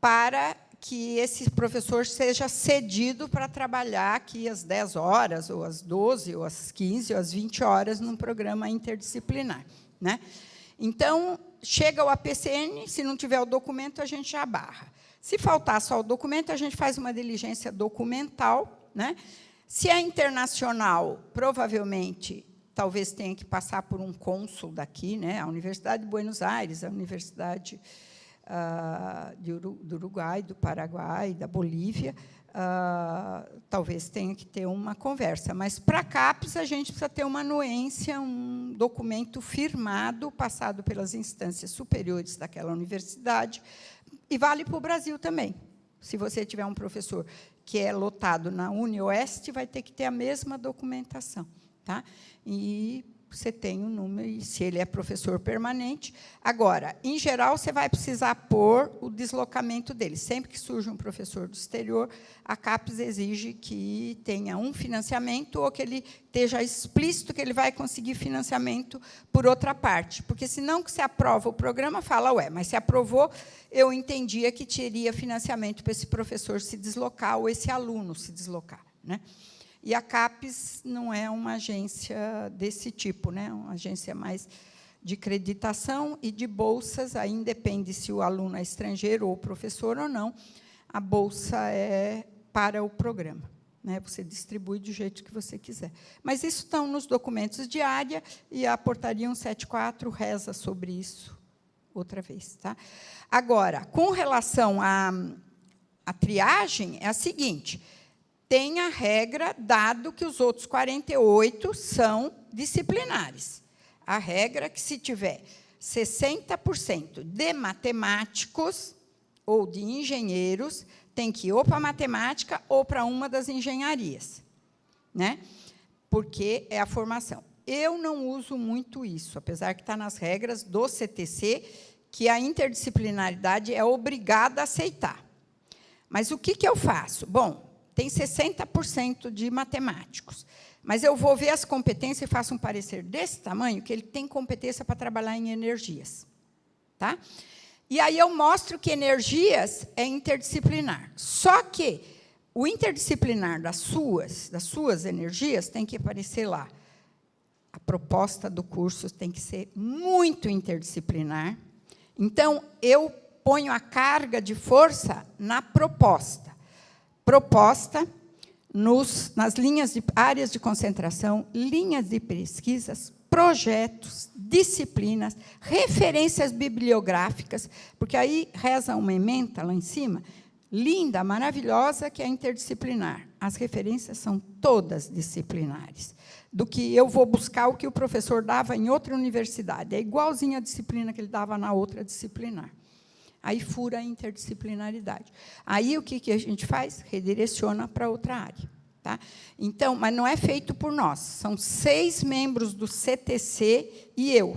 para que esse professor seja cedido para trabalhar aqui às 10 horas, ou às 12, ou às 15, ou às 20 horas, num programa interdisciplinar, né? Então, chega o APCN, se não tiver o documento, a gente já barra. Se faltar só o documento, a gente faz uma diligência documental, né? Se é internacional, provavelmente, talvez tenha que passar por um cônsul daqui, né? A Universidade de Buenos Aires, a Universidade do Uruguai, do Paraguai, da Bolívia, talvez tenha que ter uma conversa. Mas, para a CAPES, a gente precisa ter uma anuência, um documento firmado, passado pelas instâncias superiores daquela universidade, e vale para o Brasil também. Se você tiver um professor que é lotado na UniOeste, vai ter que ter a mesma documentação. Tá? E você tem um número, e se ele é professor permanente. Agora, em geral, você vai precisar pôr o deslocamento dele. Sempre que surge um professor do exterior, a CAPES exige que tenha um financiamento ou que ele esteja explícito que ele vai conseguir financiamento por outra parte. Porque, senão, que se aprova o programa, fala, ué, mas se aprovou, eu entendia que teria financiamento para esse professor se deslocar ou esse aluno se deslocar, né? E a CAPES não é uma agência desse tipo, né? Uma agência mais de creditação e de bolsas, aí independe se o aluno é estrangeiro ou professor ou não, a bolsa é para o programa, né? Você distribui do jeito que você quiser. Mas isso estão nos documentos de área, e a portaria 174 reza sobre isso outra vez. Tá? Agora, com relação à triagem, é a seguinte, tem a regra, dado que os outros 48 são disciplinares. A regra é que, se tiver 60% de matemáticos ou de engenheiros, tem que ir ou para matemática ou para uma das engenharias, né? Porque é a formação. Eu não uso muito isso, apesar que está nas regras do CTC, que a interdisciplinaridade é obrigada a aceitar. Mas o que eu faço? Bom, tem 60% de matemáticos, mas eu vou ver as competências e faço um parecer desse tamanho, que ele tem competência para trabalhar em energias. Tá? E aí eu mostro que energias é interdisciplinar. Só que o interdisciplinar das suas energias tem que aparecer lá. A proposta do curso tem que ser muito interdisciplinar. Então, eu ponho a carga de força na proposta. Proposta nas linhas de áreas de concentração, linhas de pesquisas, projetos, disciplinas, referências bibliográficas, porque aí reza uma ementa lá em cima, linda, maravilhosa, que é interdisciplinar. As referências são todas disciplinares. Do que eu vou buscar o que o professor dava em outra universidade. É igualzinho a disciplina que ele dava na outra disciplinar. Aí fura a interdisciplinaridade. Aí o que a gente faz? Redireciona para outra área. Tá? Então, mas não é feito por nós. São 6 membros do CTC e eu.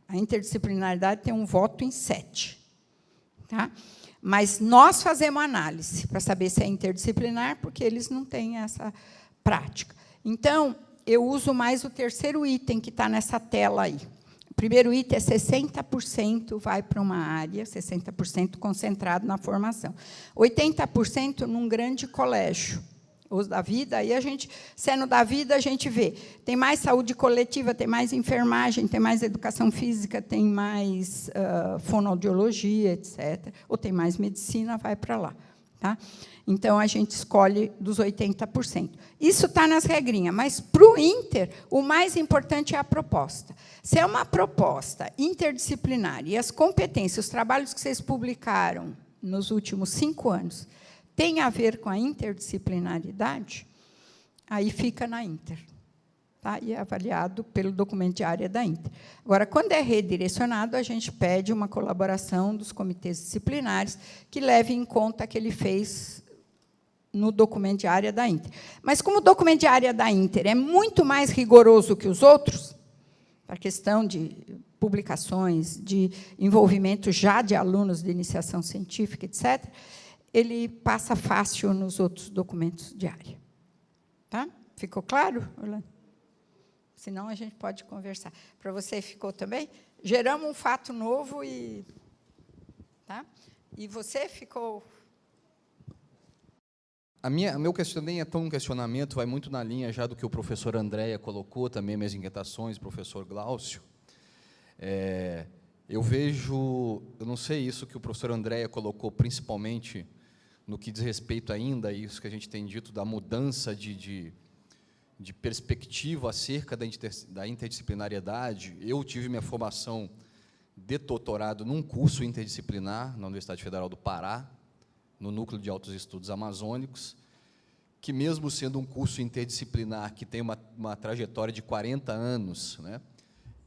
A interdisciplinaridade tem um voto em 7. Tá? Mas nós fazemos análise para saber se é interdisciplinar, porque eles não têm essa prática. Então, eu uso mais o terceiro item que está nessa tela aí. O primeiro item é 60% vai para uma área, 60% concentrado na formação. 80% num grande colégio. Os da vida, aí a gente, sendo da vida, a gente vê. Tem mais saúde coletiva, tem mais enfermagem, tem mais educação física, tem mais fonoaudiologia, etc. Ou tem mais medicina, vai para lá. Tá? Então, a gente escolhe dos 80%. Isso está nas regrinhas, mas, para o Inter, o mais importante é a proposta. Se é uma proposta interdisciplinar e as competências, os trabalhos que vocês publicaram nos últimos 5 anos, tem a ver com a interdisciplinaridade, aí fica na Inter. Tá? E é avaliado pelo documento de área da Inter. Agora, quando é redirecionado, a gente pede uma colaboração dos comitês disciplinares que leve em conta que ele fez no documento de área da Inter. Mas, como o documento de área da Inter é muito mais rigoroso que os outros, a questão de publicações, de envolvimento já de alunos de iniciação científica, etc., ele passa fácil nos outros documentos de área. Tá? Ficou claro, Orlando? Senão, a gente pode conversar. Para você, ficou também? Geramos um fato novo e... Tá? E você ficou... Meu questionamento nem é tão um questionamento, vai muito na linha já do que o professor Andréia colocou, também minhas inquietações, professor Glaucio. Eu vejo, eu não sei isso que o professor Andréia colocou, principalmente no que diz respeito ainda a isso que a gente tem dito, da mudança de perspectiva acerca da interdisciplinariedade. Eu tive minha formação de doutorado num curso interdisciplinar na Universidade Federal do Pará, no Núcleo de Altos Estudos Amazônicos, que, mesmo sendo um curso interdisciplinar que tem uma trajetória de 40 anos, né,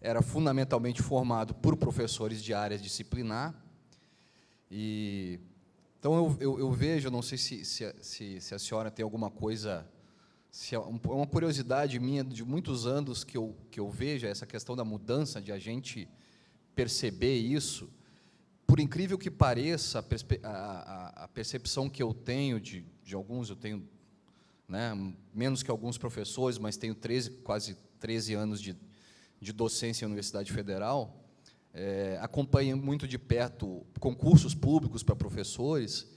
era fundamentalmente formado por professores de áreas disciplinar. Então, eu vejo, não sei se a senhora tem alguma coisa, se é uma curiosidade minha de muitos anos que eu vejo essa questão da mudança, de a gente perceber isso. Por incrível que pareça, a percepção que eu tenho de alguns, eu tenho, né, menos que alguns professores, mas tenho quase 13 anos de docência em Universidade Federal, acompanho muito de perto concursos públicos para professores,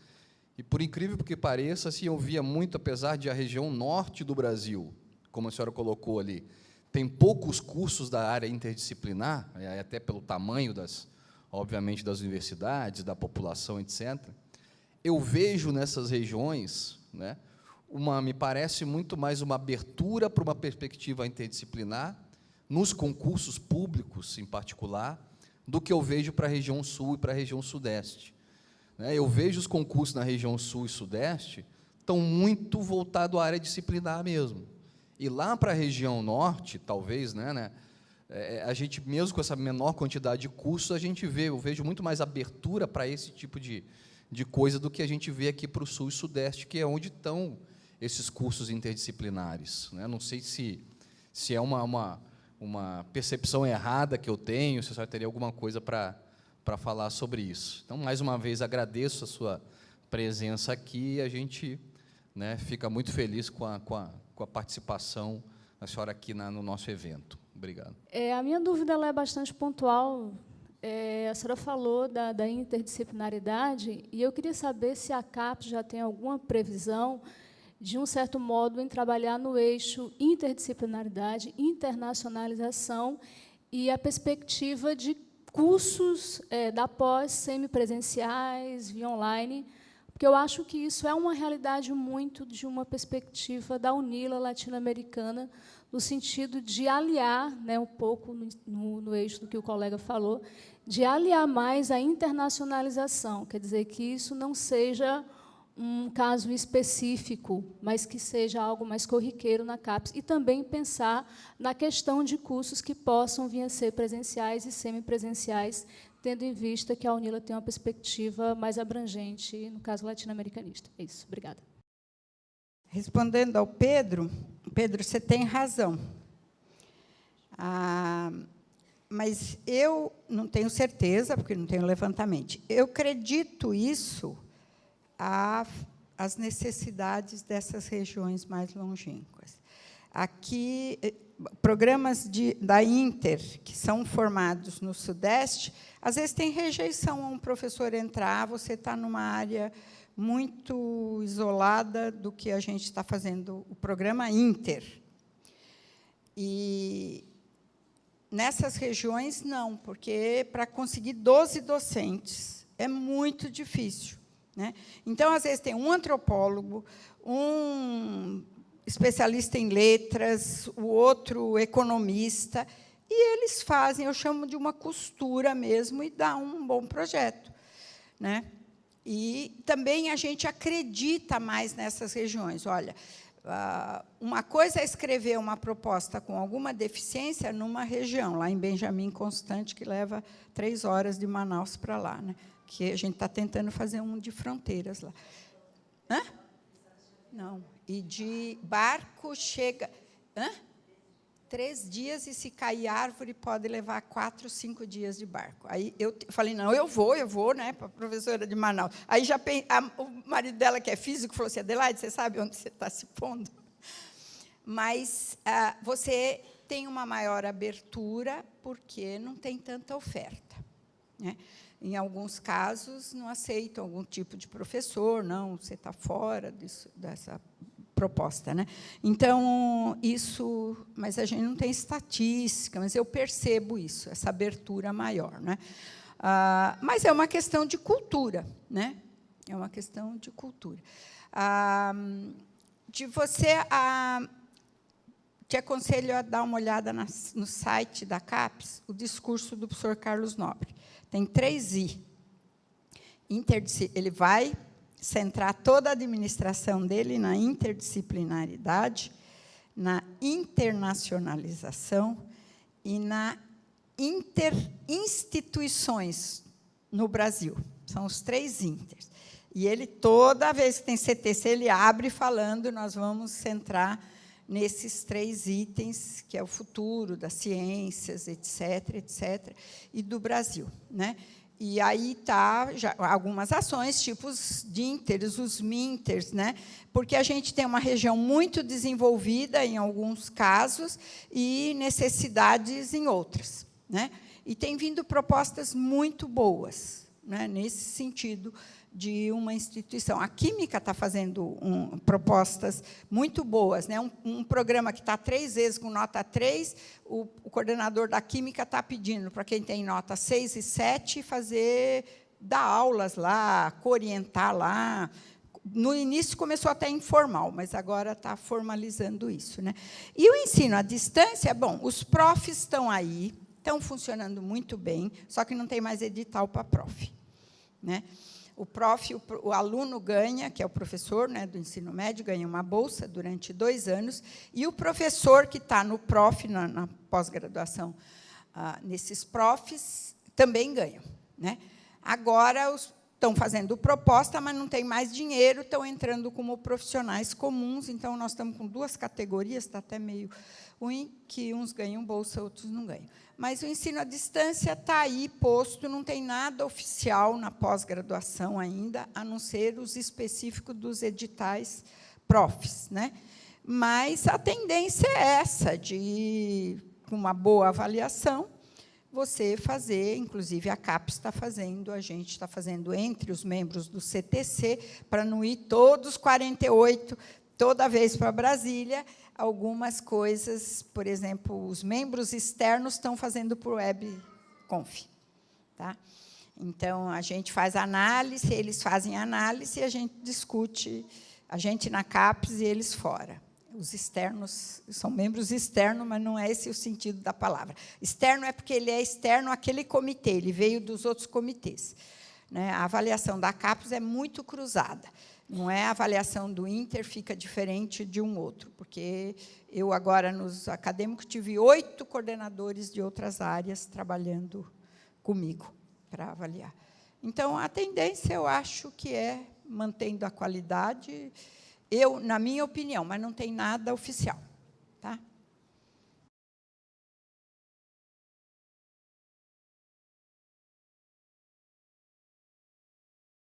e, por incrível que pareça, assim, eu via muito, apesar de a região norte do Brasil, como a senhora colocou ali, tem poucos cursos da área interdisciplinar, até pelo tamanho obviamente, das universidades, da população, etc., eu vejo nessas regiões, né, me parece muito mais uma abertura para uma perspectiva interdisciplinar, nos concursos públicos, em particular, do que eu vejo para a região sul e para a região sudeste. Né? Eu vejo os concursos na região sul e sudeste estão muito voltados à área disciplinar mesmo. E lá para a região norte, talvez, né, a gente, mesmo com essa menor quantidade de cursos, eu vejo muito mais abertura para esse tipo de coisa do que a gente vê aqui para o sul e sudeste, que é onde estão esses cursos interdisciplinares. Né? Não sei se é uma percepção errada que eu tenho, se a senhora teria alguma coisa para falar sobre isso. Então, mais uma vez, agradeço a sua presença aqui e a gente, né, fica muito feliz com a participação da senhora aqui no nosso evento. Obrigado. A minha dúvida ela é bastante pontual. A senhora falou da interdisciplinaridade, e eu queria saber se a CAPES já tem alguma previsão, de um certo modo, em trabalhar no eixo interdisciplinaridade, internacionalização e a perspectiva de cursos da pós semipresenciais, via online, porque eu acho que isso é uma realidade muito de uma perspectiva da UNILA latino-americana, no sentido de aliar, né, um pouco no eixo do que o colega falou, de aliar mais a internacionalização, quer dizer, que isso não seja um caso específico, mas que seja algo mais corriqueiro na CAPES, e também pensar na questão de cursos que possam vir a ser presenciais e semipresenciais, tendo em vista que a UNILA tem uma perspectiva mais abrangente, no caso latino-americanista. É isso. Obrigada. Respondendo ao Pedro, você tem razão. Mas eu não tenho certeza, porque não tenho levantamento. Eu acredito isso às necessidades dessas regiões mais longínquas. Aqui, programas da Inter, que são formados no Sudeste, às vezes tem rejeição a um professor entrar, você está numa área muito isolada do que a gente está fazendo, o programa Inter. E nessas regiões, não, porque para conseguir 12 docentes é muito difícil. Né? Então, às vezes, tem um antropólogo, um especialista em letras, o outro economista, e eles fazem, eu chamo de uma costura mesmo, e dá um bom projeto. Né? E também a gente acredita mais nessas regiões. Olha, uma coisa é escrever uma proposta com alguma deficiência numa região, lá em Benjamin Constant, que leva 3 horas de Manaus para lá, né? Que a gente está tentando fazer um de fronteiras lá. Hã? Não. E de barco chega... 3 dias, e se cair árvore, pode levar 4, 5 dias de barco. Aí eu falei, não, eu vou, né, para a professora de Manaus. Aí o marido dela, que é físico, falou assim, Adelaide, você sabe onde você está se pondo? Mas você tem uma maior abertura, porque não tem tanta oferta. Né? Em alguns casos, não aceitam algum tipo de professor, não, você está fora dessa proposta. Né? Então, isso... Mas a gente não tem estatística, mas eu percebo isso, essa abertura maior. Né? Mas é uma questão de cultura. Né? É uma questão de cultura. Te aconselho a dar uma olhada no site da CAPES, o discurso do professor Carlos Nobre. Tem 3 I. Ele vai centrar toda a administração dele na interdisciplinaridade, na internacionalização e na interinstituições no Brasil. São os 3 inters. E ele, toda vez que tem CTC, ele abre falando, nós vamos centrar nesses 3 itens, que é o futuro das ciências, etc., etc., e do Brasil. Né? E aí está algumas ações, tipo os DINTERs, os MINTERs, né? Porque a gente tem uma região muito desenvolvida, em alguns casos, e necessidades em outras. Né? E tem vindo propostas muito boas, né? Nesse sentido de uma instituição. A Química está fazendo propostas muito boas. Né? Um programa que está 3 vezes com nota 3, o coordenador da Química está pedindo para quem tem nota 6 e 7 dar aulas lá, orientar lá. No início começou até informal, mas agora está formalizando isso. Né? E o ensino à distância, bom, os profs estão aí, estão funcionando muito bem, só que não tem mais edital para prof, né? O prof, o aluno ganha, que é o professor, né, do ensino médio, ganha uma bolsa durante 2 anos, e o professor que está no prof, na pós-graduação, nesses profs, também ganham, né? Agora, estão fazendo proposta, mas não tem mais dinheiro, estão entrando como profissionais comuns, então, nós estamos com 2 categorias, está até meio ruim, que uns ganham bolsa, outros não ganham. Mas o ensino à distância está aí posto, não tem nada oficial na pós-graduação ainda, a não ser os específicos dos editais profs, né? Mas a tendência é essa, de, com uma boa avaliação, você fazer, inclusive a CAPES está fazendo, a gente está fazendo entre os membros do CTC, para não ir todos 48, toda vez para Brasília, algumas coisas, por exemplo, os membros externos estão fazendo por webconf. Tá? Então, a gente faz análise, eles fazem análise, e a gente discute, a gente na CAPES e eles fora. Os externos são membros externos, mas não é esse o sentido da palavra. Externo é porque ele é externo àquele comitê, ele veio dos outros comitês, né? A avaliação da CAPES é muito cruzada. Não é a avaliação do Inter, fica diferente de um outro, porque eu, agora, nos acadêmicos, tive 8 coordenadores de outras áreas trabalhando comigo para avaliar. Então, a tendência, eu acho que é mantendo a qualidade, na minha opinião, mas não tem nada oficial. Tá?